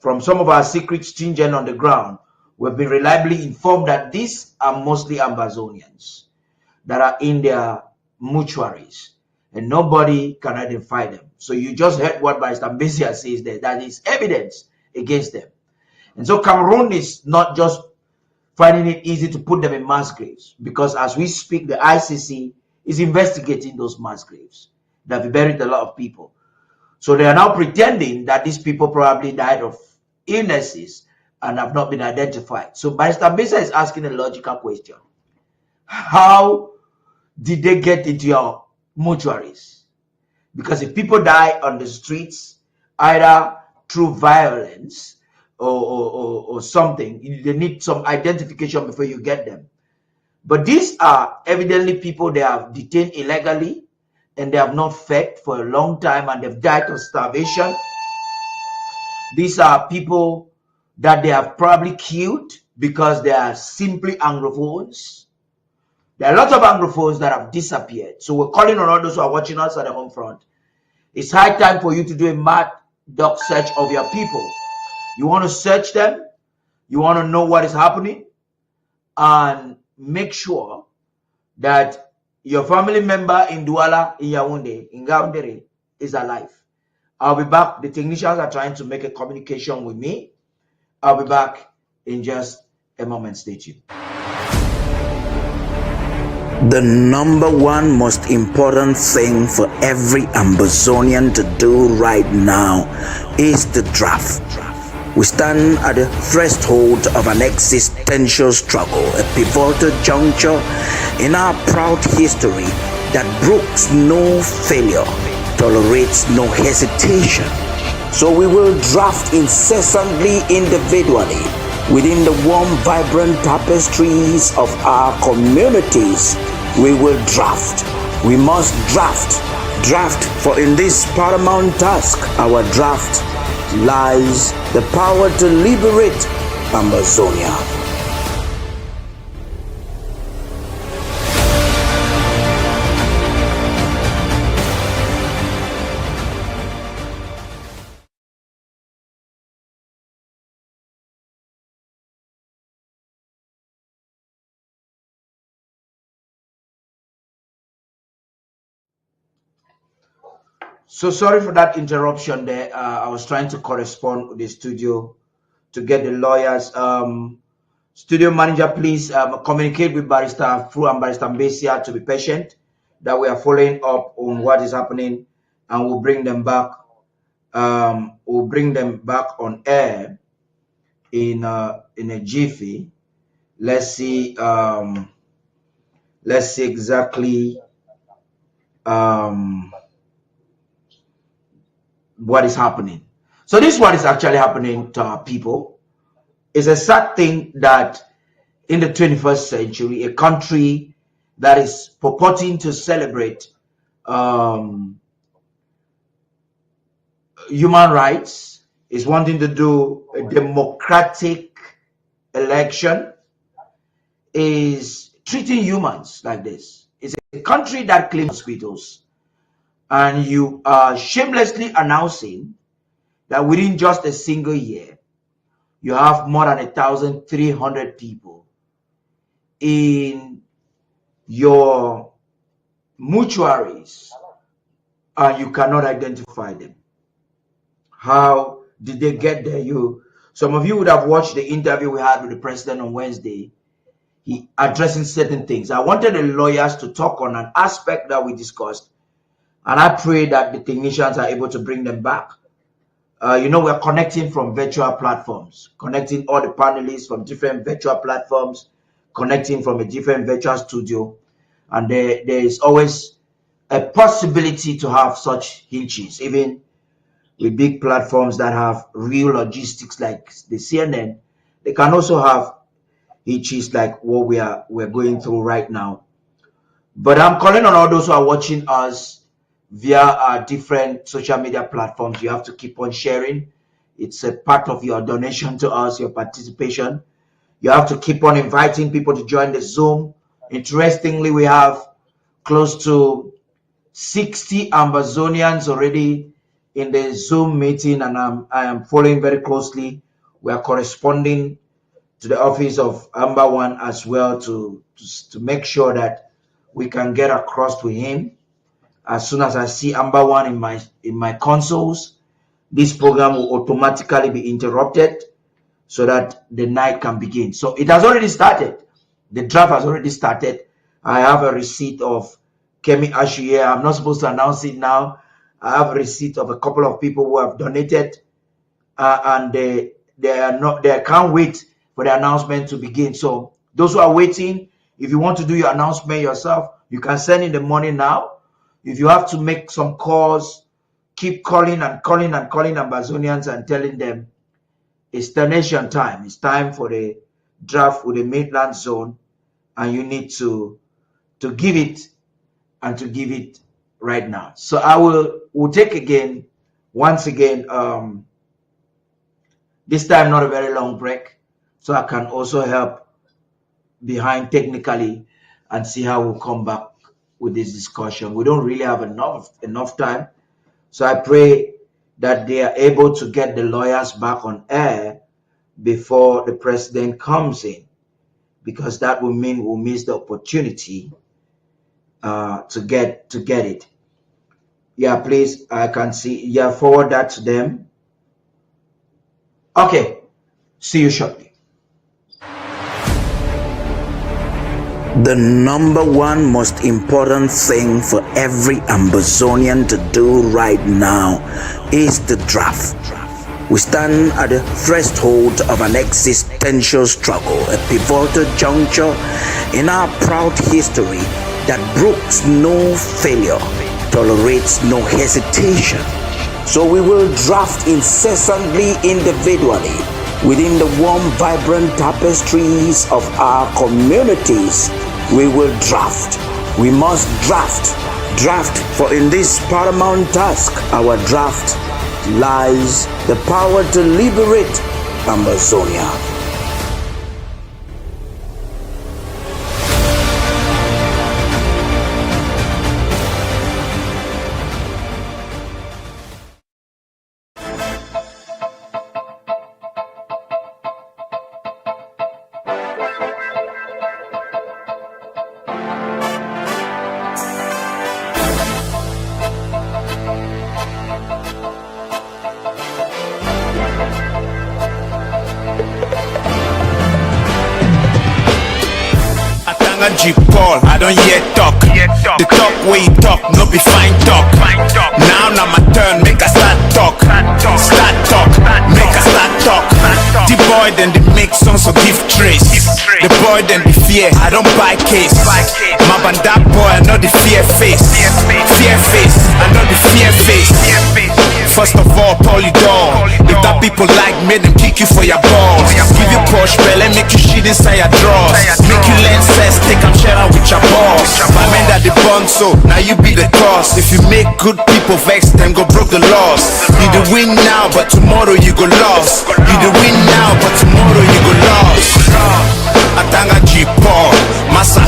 from some of our secret stringent on the ground, we've been reliably informed that these are mostly Ambazonians that are in their mortuaries, and nobody can identify them. So you just heard what Mbeseha says there. That is evidence against them. And so Cameroon is not just finding it easy to put them in mass graves, because as we speak, the ICC is investigating those mass graves that have buried a lot of people. So they are now pretending that these people probably died of illnesses and have not been identified. So Mbeseha is asking a logical question. How did they get into your mortuaries? Because if people die on the streets, either through violence or something, they need some identification before you get them. But these are evidently people they have detained illegally, and they have not fed for a long time, and they've died of starvation. These are people that they have probably killed because they are simply Anglophones. There are lots of Anglophones that have disappeared. So we're calling on all those who are watching us at the home front. It's high time for you to do a mad dog search of your people. You want to search them. You want to know what is happening, and make sure that your family member in Douala, in Yaoundé, in Gaoundéré is alive. I'll be back. The technicians are trying to make a communication with me. I'll be back in just a moment. Stay tuned. The number one most important thing for every Ambazonian to do right now is the draft. We stand at the threshold of an existential struggle, a pivotal juncture in our proud history that brooks no failure, tolerates no hesitation. So we will draft incessantly, individually, within the warm, vibrant tapestries of our communities. We will draft. We must draft. Draft, for in this paramount task, our draft, lies the power to liberate Ambazonia. So sorry for that interruption there. I was trying to correspond with the studio to get the lawyers. Studio manager, please communicate with Barrister Fru and Barrister Mbeseha to be patient, that we are following up on what is happening, and we'll bring them back. We'll bring them back on air in a jiffy. Let's see exactly what is happening. So this is what is actually happening to our people. It's a sad thing that in the 21st century, a country that is purporting to celebrate human rights is wanting to do a democratic election, is treating humans like this. It's a country that claims hospitals, and you are shamelessly announcing that within just a single year, you have more than 1,300 people in your mortuaries, and you cannot identify them. How did they get there? Some of you would have watched the interview we had with the president on Wednesday. He addressing certain things. I wanted the lawyers to talk on an aspect that we discussed, and I pray that the technicians are able to bring them back. We're connecting from virtual platforms, connecting all the panelists from different virtual platforms, connecting from a different virtual studio, and there is always a possibility to have such hitches, even with big platforms that have real logistics like the CNN. They can also have hitches like what we're going through right now. But I'm calling on all those who are watching us via our different social media platforms. You have to keep on sharing. It's a part of your donation to us, your participation. You have to keep on inviting people to join the Zoom. Interestingly, we have close to 60 Ambazonians already in the Zoom meeting, and I am following very closely. We are corresponding to the office of Amba One as well to make sure that we can get across to him. As soon as I see Amba One in my consoles, this program will automatically be interrupted so that the night can begin. So it has already started. The draft has already started. I have a receipt of Kemi Ashuye. I'm not supposed to announce it now. I have a receipt of a couple of people who have donated, and they can't wait for the announcement to begin. So those who are waiting, if you want to do your announcement yourself, you can send in the money now. If you have to make some calls, keep calling and calling and calling Ambazonians and telling them it's donation time. It's time for the draft with the Midland zone, and you need to give it, and to give it right now. So we'll take once again, this time not a very long break, so I can also help behind technically and see how we'll come back with this discussion. We don't really have enough time, so I pray that they are able to get the lawyers back on air before the president comes in, because that will mean we'll miss the opportunity to get it. Yeah, please, I can see. Yeah, forward that to them. Okay, see you shortly. The number one most important thing for every Ambazonian to do right now is the draft. We stand at the threshold of an existential struggle, a pivotal juncture in our proud history that brooks no failure, tolerates no hesitation. So we will draft incessantly, individually, within the warm, vibrant tapestries of our communities. We will draft. We must draft. Draft, for in this paramount task, our draft lies the power to liberate Ambazonia. G Paul, I don't hear talk. The talk where you talk, no be fine talk. Now my turn, make a start talk. Start talk, make a start talk. The boy then they make songs for give trace. The boy then they fear, I don't buy case. My banda boy, I know the fear face. Fear face, I know the fear face. First of all, Polydor. If that people like me, them kick you for your balls. Give you push, belly, make you shit inside your drawers. Make you learn sense, take them share out with your balls. My man that the bond, so now you be the cause. If you make good people vex, them go broke the laws. You do win now, but tomorrow you go lost. You do win now, but tomorrow you go lost. Atanga G Paul, massa,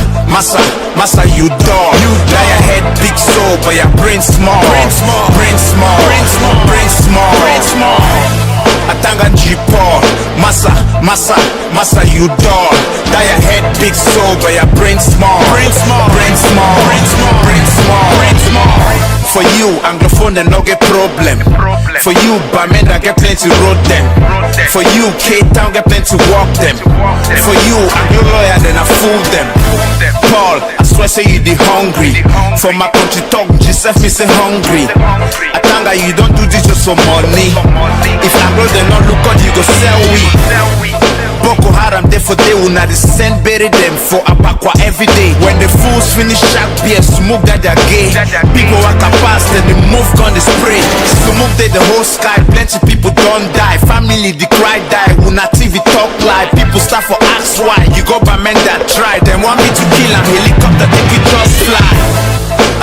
you dog. You lie your head big soul, but your brain small. Brain small. Atanga G Paul, massa, you dog. Lie your head big soul, but your brain small. Brain small. For you, Anglophone they no get problem. For you, Bamenda get plenty road them. For you, K-Town get plenty walk them. For you, Anglo lawyer then I fool them. Paul, I swear say you the hungry. For my country talk, Joseph me say hungry. Atanga, you don't do this just for money. If Anglo they not look good, you go sell we. Boko Haram, therefore they will not send bury them for Apakwa every day. When the fools finish shark beer, smoke that they're gay. People walk past, then they move gun they spray. Smoke the whole sky, plenty people don't die. Family the cry die, when TV talk live. People start for ask why. You go by men that try, them want me to kill them. Helicopter take you just fly.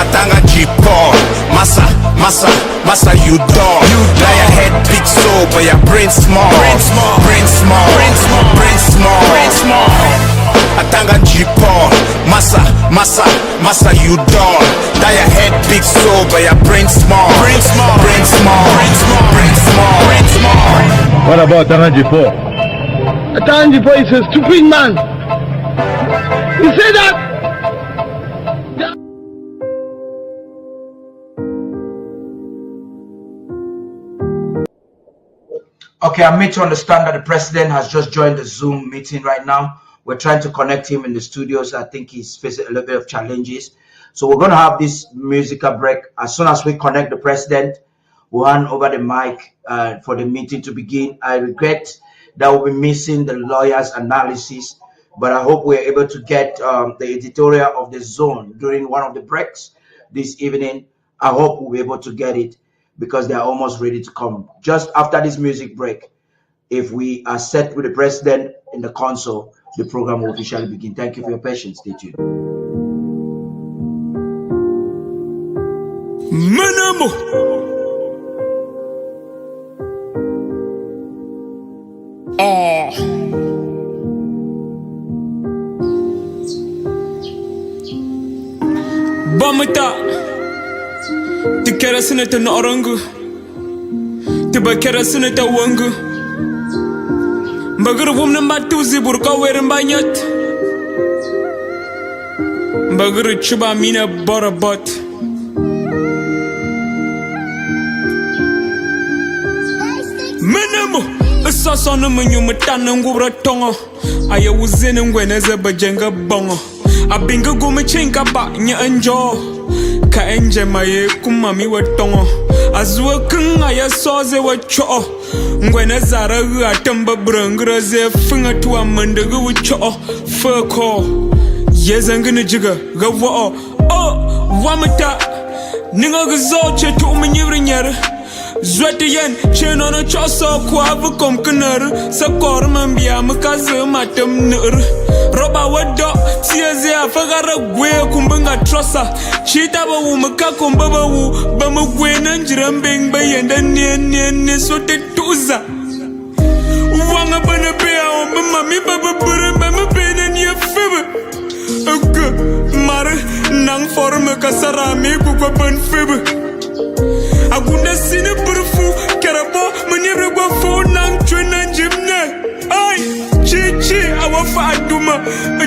Atanga G Paul, massa, you dog. You lie your head big soul, but your brain small. Brain small. Atanga G Paul, massa, you dog. Lie your head big soul, but your brain small. Brain small. What about Atanga G Paul? Atanga G Paul is a stupid man. You say that? Okay, I'm made to understand that the president has just joined the Zoom meeting right now. We're trying to connect him in the studios. I think he's facing a little bit of challenges. So we're going to have this musical break. As soon as we connect the president, we'll hand over the mic for the meeting to begin. I regret that we'll be missing the lawyer's analysis, but I hope we're able to get the editorial of the Zone during one of the breaks this evening. I hope we'll be able to get it, because they are almost ready to come. Just after this music break, if we are set with the president in the console, the program will officially begin. Thank you for your patience. Stay tuned. Bamata Ti kerasine te norangu Ti ba kerasine te wangu Mbagir wumne matuzi burka werin banyat Mbagir chuba mina barabat Menemo Sasana menyu metana ngubra tongo Aya wuzene ngweneze bajenga bongo Abinga gume chinka ba nya enjo Ka enje maye kumami wetongo Azwe kunga ya soze wecho Ngwene zara atamba brangra ze finga tuwa mandega wecho Feko Yezangene jiga gawa Wamata Ninga gazo che tu umenyivri nyere Zwete yen cheno no choso kwa vukom kinar Sakor mambia mkaze matem nur Roba wado tieze afagara gwe kumbanga trosa Chita ba wu mka kumbaba wu Bama gwe nanjira mbeng bayenda nye sote tuza Wanga bana bea omba mami baba bura Bama bena nye fiba Aga mara nang forme kasarame kukwa ban fiba Agunda sine burfu Kerabo manyebre gwa fo nang chwena jimne Ay Chichi awafa aduma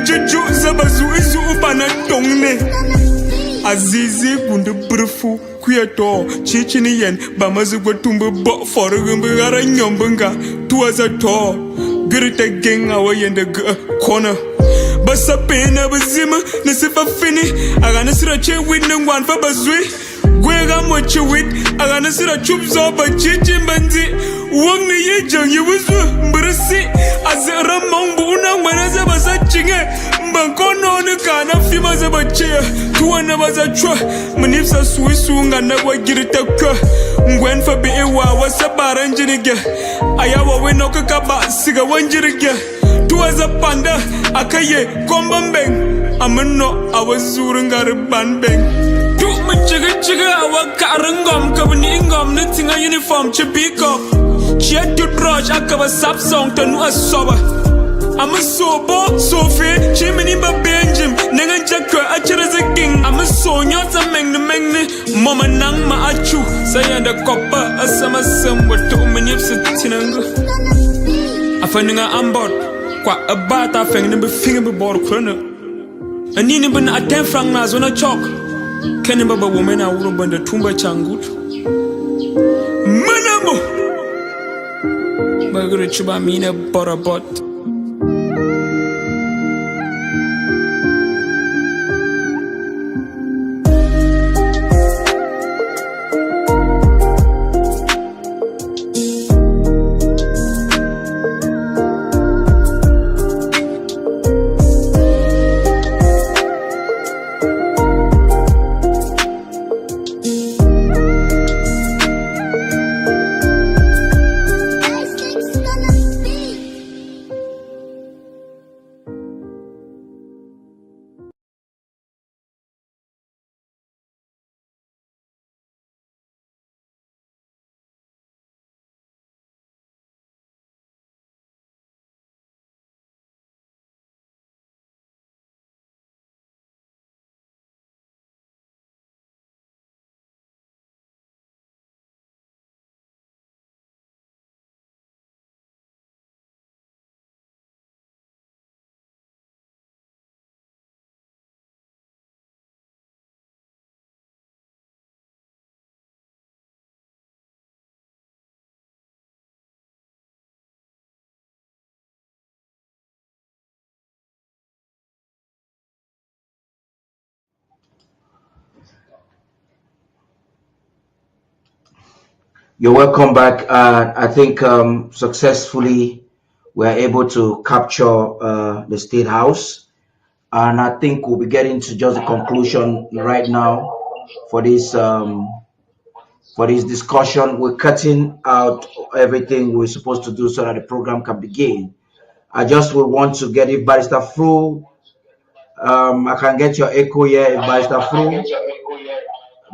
Jeju zabazu isu upana tongne Azizi gunda burfu Kuyato Chichi ni yen Bamazu gwa tumbe bo Forugumbe gara nyombenga Tuwaza to Girita geng awa yende kona Basa pena bazima, nasifa fini. Agana sira che with no one for bazui. Gwega mochi with, agana sira chups over chichi banzi. Wang ni ye jang you was mbrasi. Azera mambuna wanaza basa chinge. Bankono ni kana fima za bachia. Tuwana baza chwa. Manifsa suisunga na wagirita kwa. Ngwen fa biwa wasabara njiniga. Ayawa wenoka kaba siga wanjiriga. Tuwaza panda akaye kombambeng. Amano awazurungar banbeng. Tu machiga awa karangom kabani ingom nitinga uniform chipiko. Chia tu droj akaba sap song tanu asoba. I'm a sobo, Sophie, Chimney Benjim, Nenga Jacka, Achiraza King, I'm a sonya, Magne, Mama Nangma Achu, Sayanda Copper, a summer sum with 2 minutes at Tinango. I finding a ambot, quite a bat, I found him a finger board corner. And Nina been at 10 franc nas on a chalk. Can a woman I would have been the Tumba Changut. Manamo Margaret Chubamina Borabot. You're welcome back. I think successfully we're able to capture the State House, and I think we'll be getting to just the conclusion right now for this discussion. We're cutting out everything we're supposed to do so that the program can begin. I just would want to get if Barrister Fru, I can get your echo here. If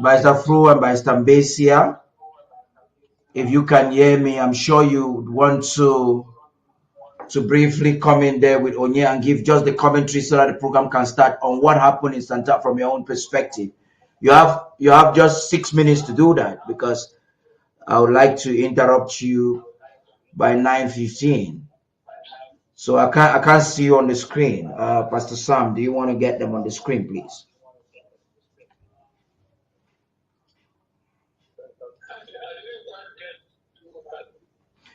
Barrister Fru and Barrister Mbeseha, if you can hear me, I'm sure you would want to briefly come in there with Onye and give just the commentary so that the program can start on what happened in Santa from your own perspective. You have just 6 minutes to do that, because I would like to interrupt you by 9:15. So I can't see you on the screen. Pastor Sam, do you want to get them on the screen, please?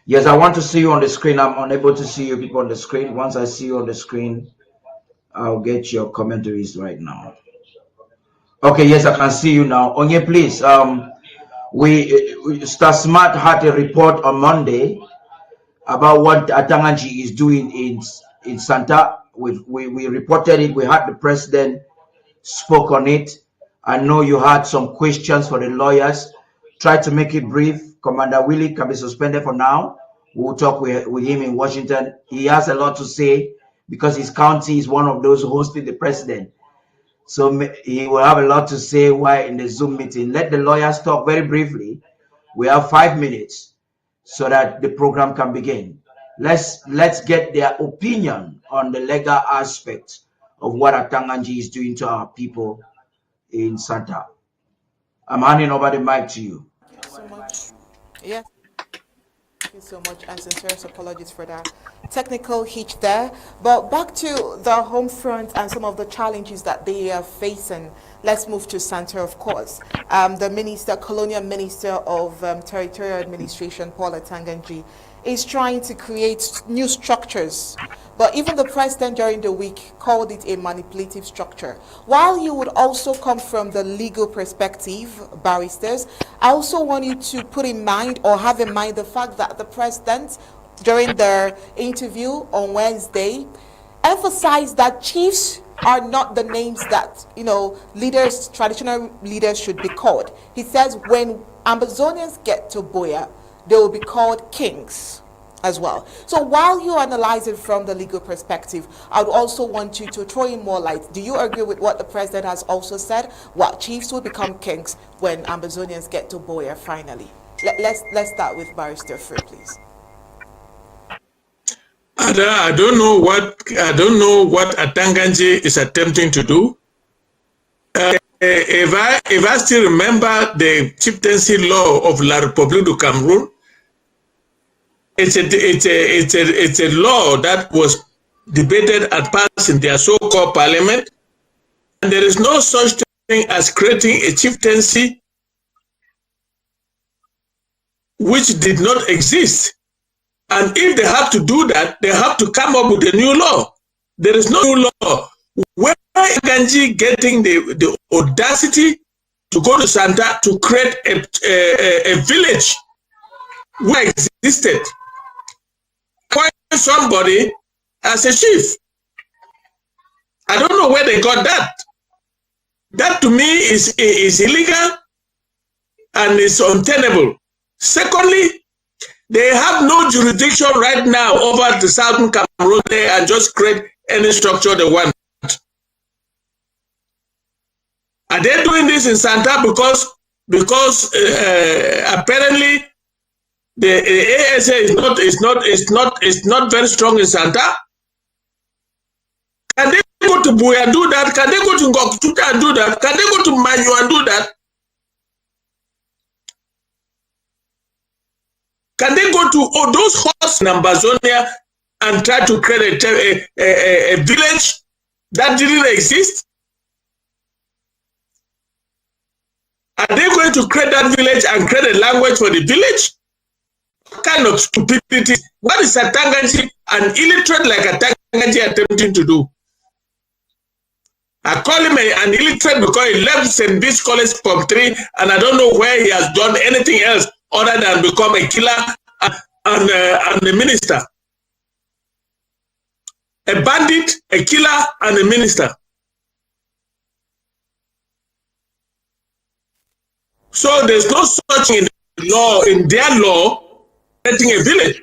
Yes, I want to see you on the screen. I'm unable to see you people on the screen. Once I see you on the screen, I'll get your commentaries right now. Okay, yes, I can see you now. Onye, please. Star Smart had a report on Monday about what Atanganji is doing in Santa. We reported it. We had the president spoke on it. I know you had some questions for the lawyers. Try to make it brief. Commander Willy can be suspended for now. We'll talk with him in Washington. He has a lot to say because his county is one of those hosting the president. So he will have a lot to say while in the Zoom meeting. Let the lawyers talk very briefly. We have 5 minutes so that the program can begin. Let's get their opinion on the legal aspect of what Atanganji is doing to our people in Santa. I'm handing over the mic to you. Thank you so much. Yes. Thank you so much, and sincerest apologies for that technical hitch there. But back to the home front and some of the challenges that they are facing. Let's move to Santa, of course. The colonial minister of territorial administration, Paul Atanganji, is trying to create new structures. But even the president during the week called it a manipulative structure. While you would also come from the legal perspective, barristers, I also want you to put in mind or have in mind the fact that the president, during their interview on Wednesday, emphasized that chiefs are not the names that, leaders, traditional leaders should be called. He says when Ambazonians get to Buea, they will be called kings as well. So while you analyze it from the legal perspective, I would also want you to throw in more light. Do you agree with what the president has also said? Well, chiefs will become kings when Ambazonians get to Buea finally. Let's start with Barrister Fru, please. I don't know what Atanganji is attempting to do. If I still remember the chieftaincy law of La République du Cameroon, it's a law that was debated and passed in their so-called parliament, and there is no such thing as creating a chieftaincy which did not exist. And if they have to do that, they have to come up with a new law. There is no new law. Where is Ganji getting the audacity to go to Santa to create a village where existed? Appoint somebody as a chief. I don't know where they got that. That to me is illegal and is untenable. Secondly, they have no jurisdiction right now over the southern Cameroon there and just create any structure they want. Are they doing this in Santa because apparently the ASA is not very strong in Santa? Can they go to Buea and do that? Can they go to Ngoktuta and do that? Can they go to Manyu and do that? Can they go to all those horses in Ambazonia and try to create a village that didn't exist? Are they going to create that village and create a language for the village? What kind of stupidity? What is Atanganji, an illiterate like Atanganji, attempting to do? I call him an illiterate because he left St. Bede's College from 3, and I don't know where he has done anything else other than become a killer and a minister. A bandit, a killer, and a minister. So there's no such in law, in their law, creating a village.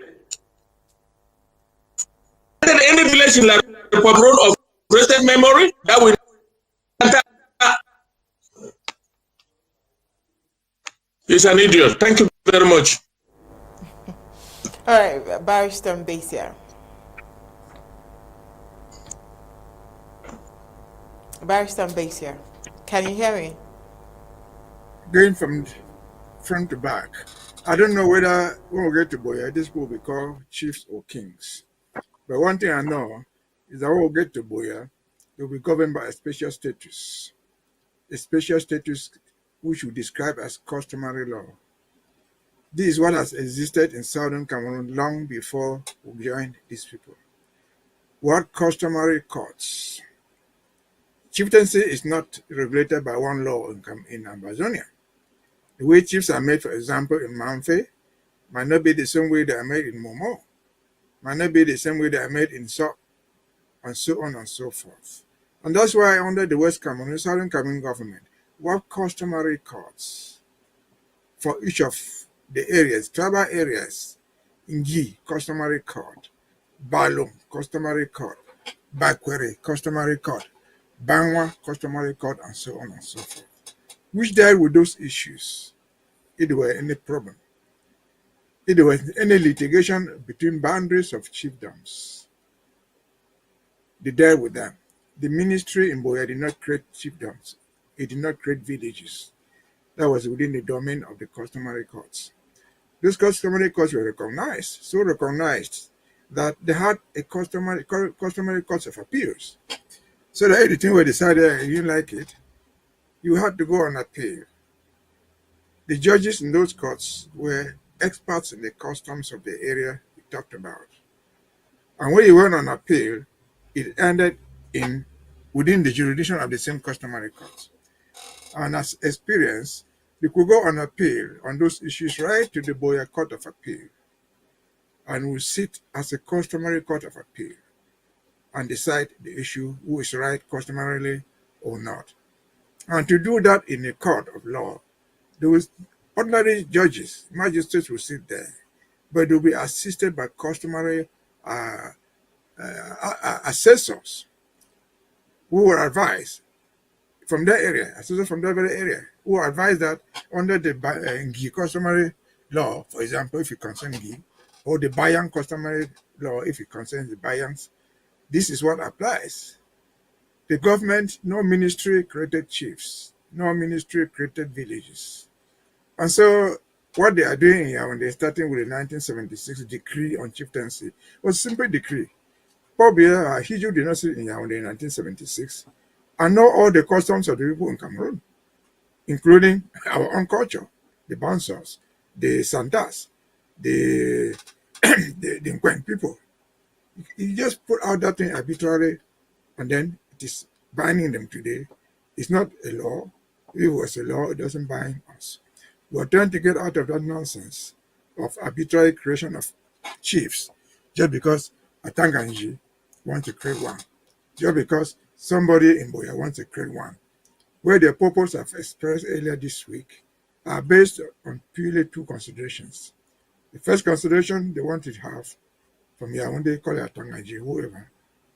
Any village in La République of recent memory that will. He's an idiot. Thank you very much. All right, Barrister Mbeseha. Barrister Mbeseha, can you hear me? Going from front to back, I don't know whether when we get to Buea, this will be called chiefs or kings. But one thing I know is that when we get to Buea, they will be governed by a special status which we describe as customary law. This is what has existed in southern Cameroon long before we joined these people. What customary courts? Chieftaincy is not regulated by one law in Ambazonia. The way chiefs are made, for example, in Mamfe, might not be the same way they are made in Momo, might not be the same way they are made in Sok, and so on and so forth. And that's why under the West Cameroon, Southern Cameroon government, we have customary courts for each of the areas, tribal areas. Ngi, customary court. Balum, customary court. Bakwere, customary court. Bangwa, customary court, and so on and so forth. Which dealt with those issues if there were any problem. If there was any litigation between boundaries of chiefdoms, they dealt with them. The ministry in Buea did not create chiefdoms. It did not create villages. That was within the domain of the customary courts. Those customary courts were recognized, so recognized that they had a customary courts of appeals. So that everything was decided, you didn't like it, you had to go on appeal. The judges in those courts were experts in the customs of the area we talked about. And when you went on appeal, it ended within the jurisdiction of the same customary court. And as experience, you could go on appeal on those issues right to the Boya Court of Appeal, and will sit as a customary court of appeal and decide the issue who is right customarily or not. And to do that in a court of law, those ordinary judges, magistrates will sit there, but they'll be assisted by customary assessors who will advise from that area, assessors from that very area, who will advise that under the customary law, for example, if it concerns Gi, or the Bayan customary law, if it concerns the Bayans, this is what applies. The government, no ministry created chiefs, no ministry created villages. And so what they are doing here, when they're starting with the 1976 decree on chieftaincy, was a simple decree. Pobia, Hiju did not sit in Yaoundé in 1976 and know all the customs of the people in Cameroon, including our own culture, the Bansas, the Santas, the Quake people. You just put out that thing arbitrarily, and then it is binding them today. It's not a law. If it was a law, it doesn't bind us. We're trying to get out of that nonsense of arbitrary creation of chiefs just because a Tanganji wants to create one, just because somebody in Boya wants to create one, where the purpose I've expressed earlier this week are based on purely two considerations. The first consideration they want to have from Yaoundé, call it Tanganji, whoever,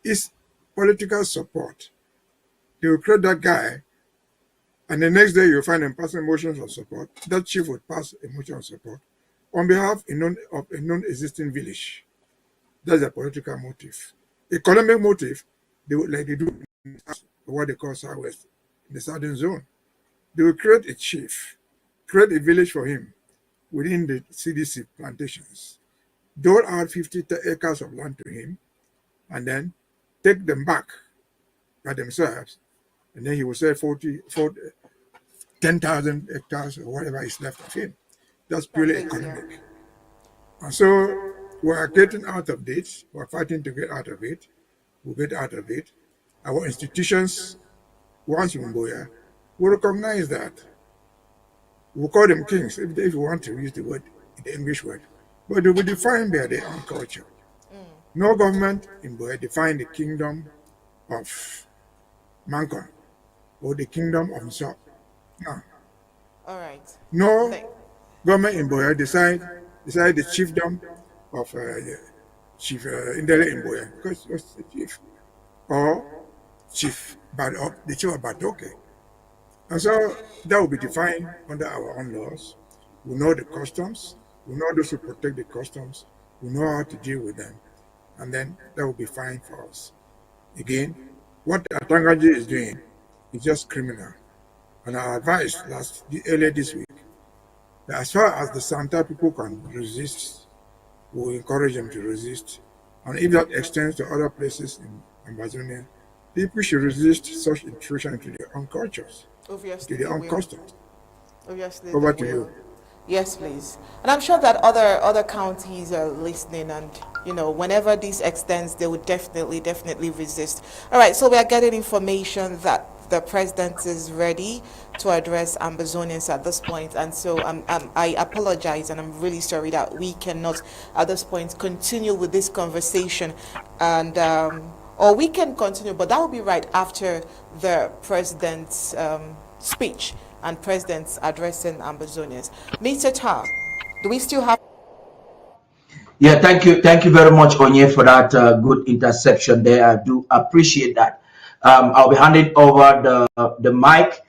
is political support. They will create that guy, and the next day you'll find them passing motions of support. That chief would pass a motion of support on behalf of a non-existing village. That's a political motive. Economic motive, they would, like they do in what they call Southwest, in the Southern Zone. They will create a chief, create a village for him within the CDC plantations, dole out 50 acres of land to him, and then take them back by themselves, and then he will say 10,000 hectares or whatever is left of him. That's purely economic. And so we are getting out of this. We're fighting to get out of it. We'll get out of it. Our institutions, once in Boya, will recognize that. We'll call them kings if you want to use the word, the English word. But they will be defined by their own culture. No government in Boya defined the kingdom of Mankon or the kingdom of Nsoh. No. All right. No government in Boya decide the chiefdom of Chief Indele in Boya, because it was the chief, or Chief the chief of Batoke. And so that will be defined under our own laws. We know the customs, we know those who protect the customs, we know how to deal with them, and then that will be fine for us. Again, what Atangaji is doing is just criminal. And I advised earlier this week that as far as the Santa people can resist, we encourage them to resist. And if that extends to other places in Amazonia, people should resist such intrusion into their own cultures, Obviously, to their own customs. Obviously, over to you. Yes, please. And I'm sure that other counties are listening, and whenever this extends, they would definitely resist. All right, so we are getting information that the president is ready to address Ambazonians at this point, and so I apologize, and I'm really sorry that we cannot at this point continue with this conversation, and or we can continue, but that will be right after the president's speech and president's addressing Ambazonians. Mr. Tar, do we still have? Yeah, thank you very much, Onye, for that good interception there. I do appreciate that. I'll be handing over the mic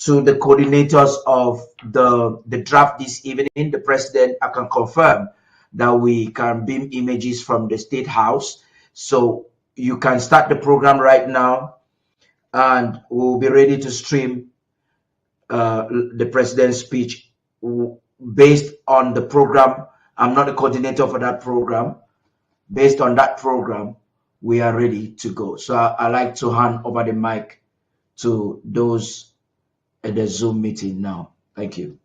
to the coordinators of the draft this evening. The president, I can confirm that we can beam images from the State House, so you can start the program right now, and we'll be ready to stream the president's speech based on the program. I'm not the coordinator for that program. Based on that program, we are ready to go. So I like to hand over the mic to those at the Zoom meeting now. Thank you.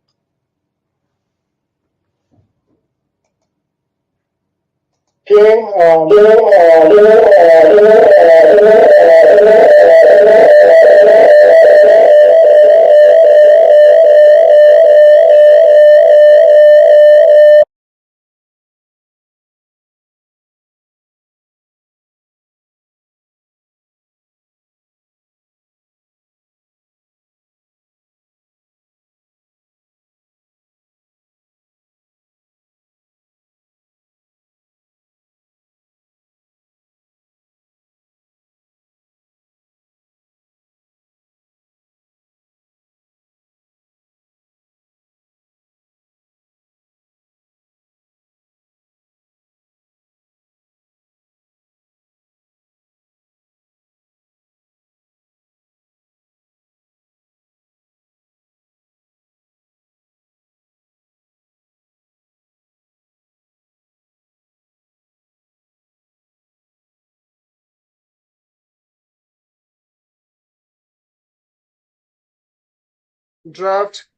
Draft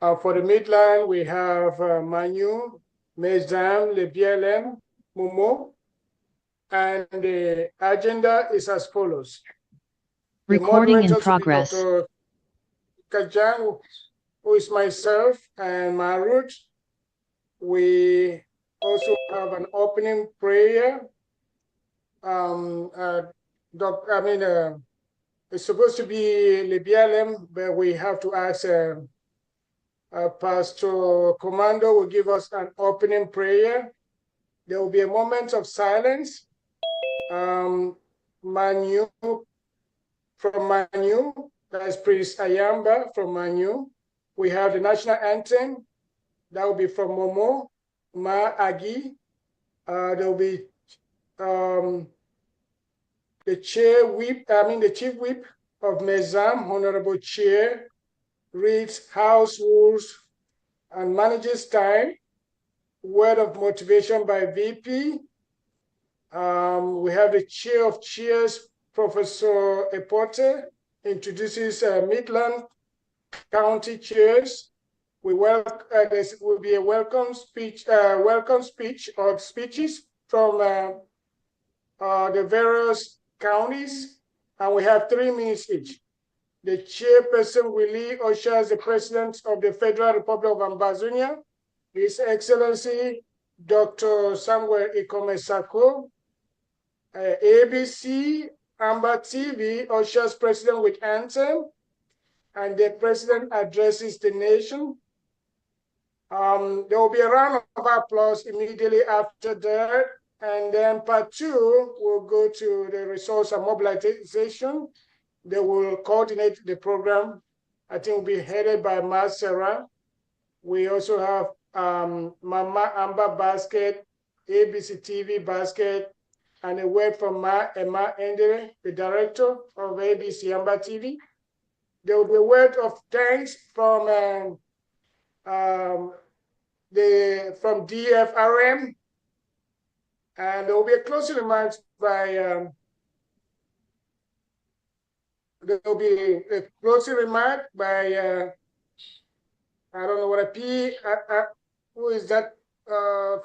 for the Midland, we have Manu, Mezam, Le BLM, Momo, and the agenda is as follows. Recording in progress. Dr. Kajang, who is myself, and Marut. We also have an opening prayer. It's supposed to be Le BLM, but we have to ask Pastor Commando will give us an opening prayer. There will be a moment of silence. Manu, from Manu, that is Priest Ayamba from Manu. We have the national anthem. That will be from Momo, Ma Agi. There will be the chief whip of Mezam, Honorable Chair, reads House rules and manages time. Word of motivation by VP. We have the Chair of Chairs, Professor Epote, introduces Midland County Chairs. There will be a welcome speech or speeches from the various counties, and we have 3 minutes each. The chairperson, Willy, ushers the President of the Federal Republic of Ambazonia, His Excellency Dr. Samuel Ikomesako. ABC Amba TV ushers President with anthem, and the President addresses the nation. There will be a round of applause immediately after that. And then part 2 will go to the resource and mobilization. They will coordinate the program. I think will be headed by Mbeseha. We also have Mama Amba Basket, ABC TV Basket, and a word from Emma Endere, the director of ABC Amba TV. There will be a word of thanks from DFRM. And there will be a closing remarks by I don't know what who is that?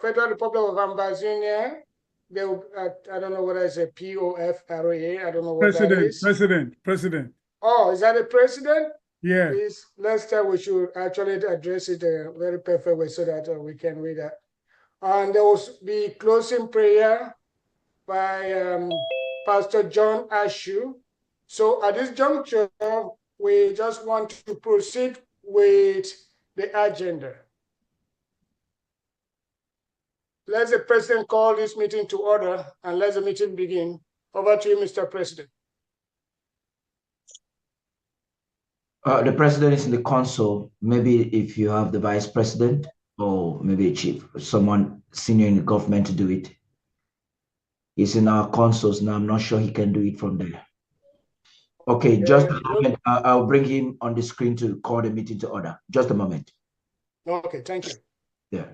Federal Republic of Ambazonia. I don't know what is a POFRA. I don't know what that is. President. Oh, is that the president? Yeah. Please, next time we should actually address it a very perfect way so that we can read that. And there will be closing prayer by Pastor John Ashu. So at this juncture, we just want to proceed with the agenda. Let the President call this meeting to order and let the meeting begin. Over to you, Mr. President. The President is in the console. Maybe if you have the Vice President or maybe a chief, someone senior in the government to do it. He's in our consoles now. I'm not sure he can do it from there. Okay, just a moment. I'll bring him on the screen to call the meeting to order. Just a moment. Okay, thank you. Yeah.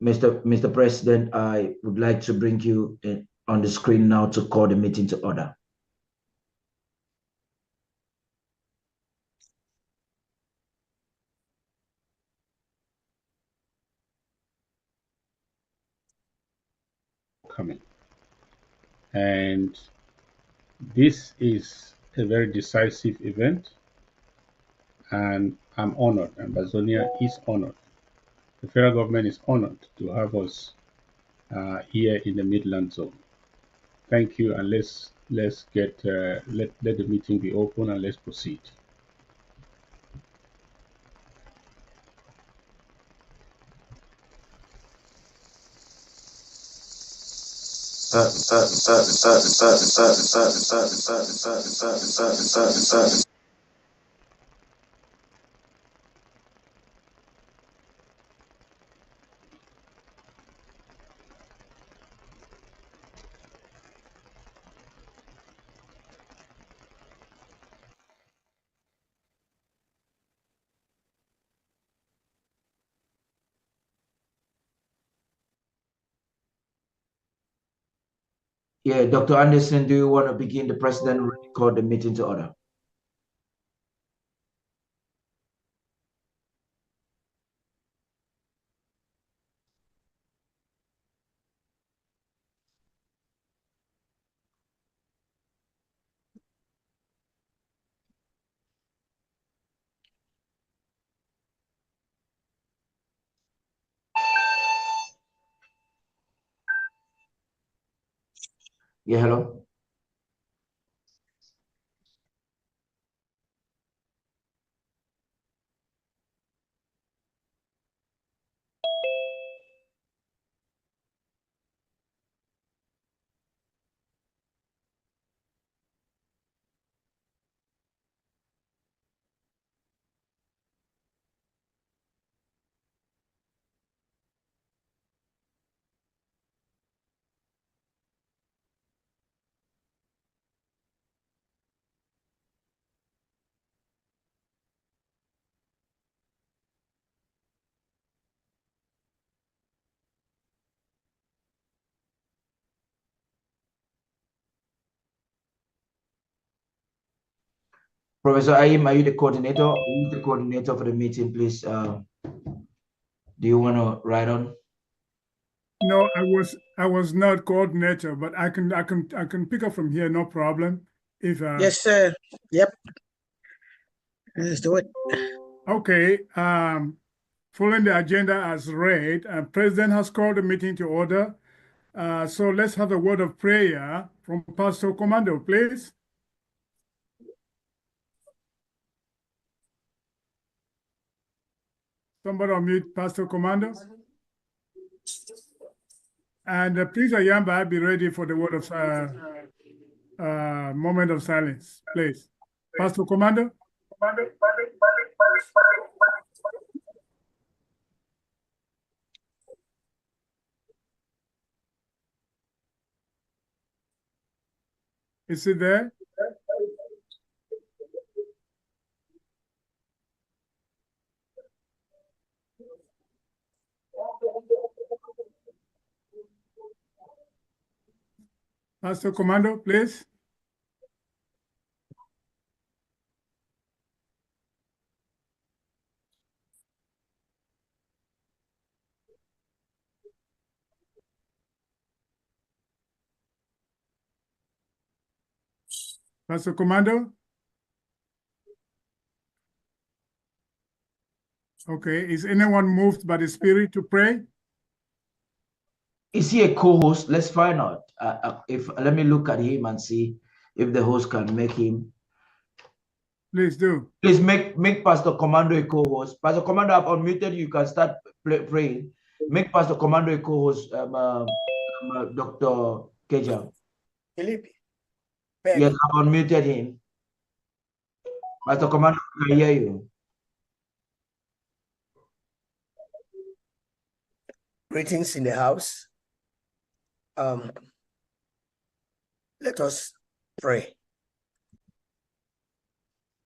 Mr. President, I would like to bring you on the screen now to call the meeting to order. Coming. And this is a very decisive event, and I'm honored. Ambazonia is honored. The federal government is honored to have us here in the Midland zone. Thank you, and let's get let the meeting be open and let's proceed. Yeah, Dr. Anderson, do you want to begin? The president will call the meeting to order. Yeah, hello. Professor Ayim, are you the coordinator? Who's the coordinator for the meeting, please? Do you want to write on? No, I was not coordinator, but I can pick up from here, no problem. If yes, sir. Yep. Let's do it. Okay. Following the agenda as read, President has called the meeting to order. So let's have a word of prayer from Pastor Commando, please. Somebody unmute Pastor Commando. And please, Ayamba, be ready for the word of moment of silence, please. Pastor Commando. Is he there? Pastor Commando, please. Pastor Commando? Okay, is anyone moved by the Spirit to pray? Is he a co-host? Let's find out. Let me look at him and see if the host can make him. Please do. Please make Pastor Commando a co-host. Pastor Commando, I've unmuted you. You can start praying. Make Pastor Commando a co-host. Dr. Keja. Philip. Yes, I've unmuted him. Pastor Commando, I can hear you. Greetings in the house. Let us pray.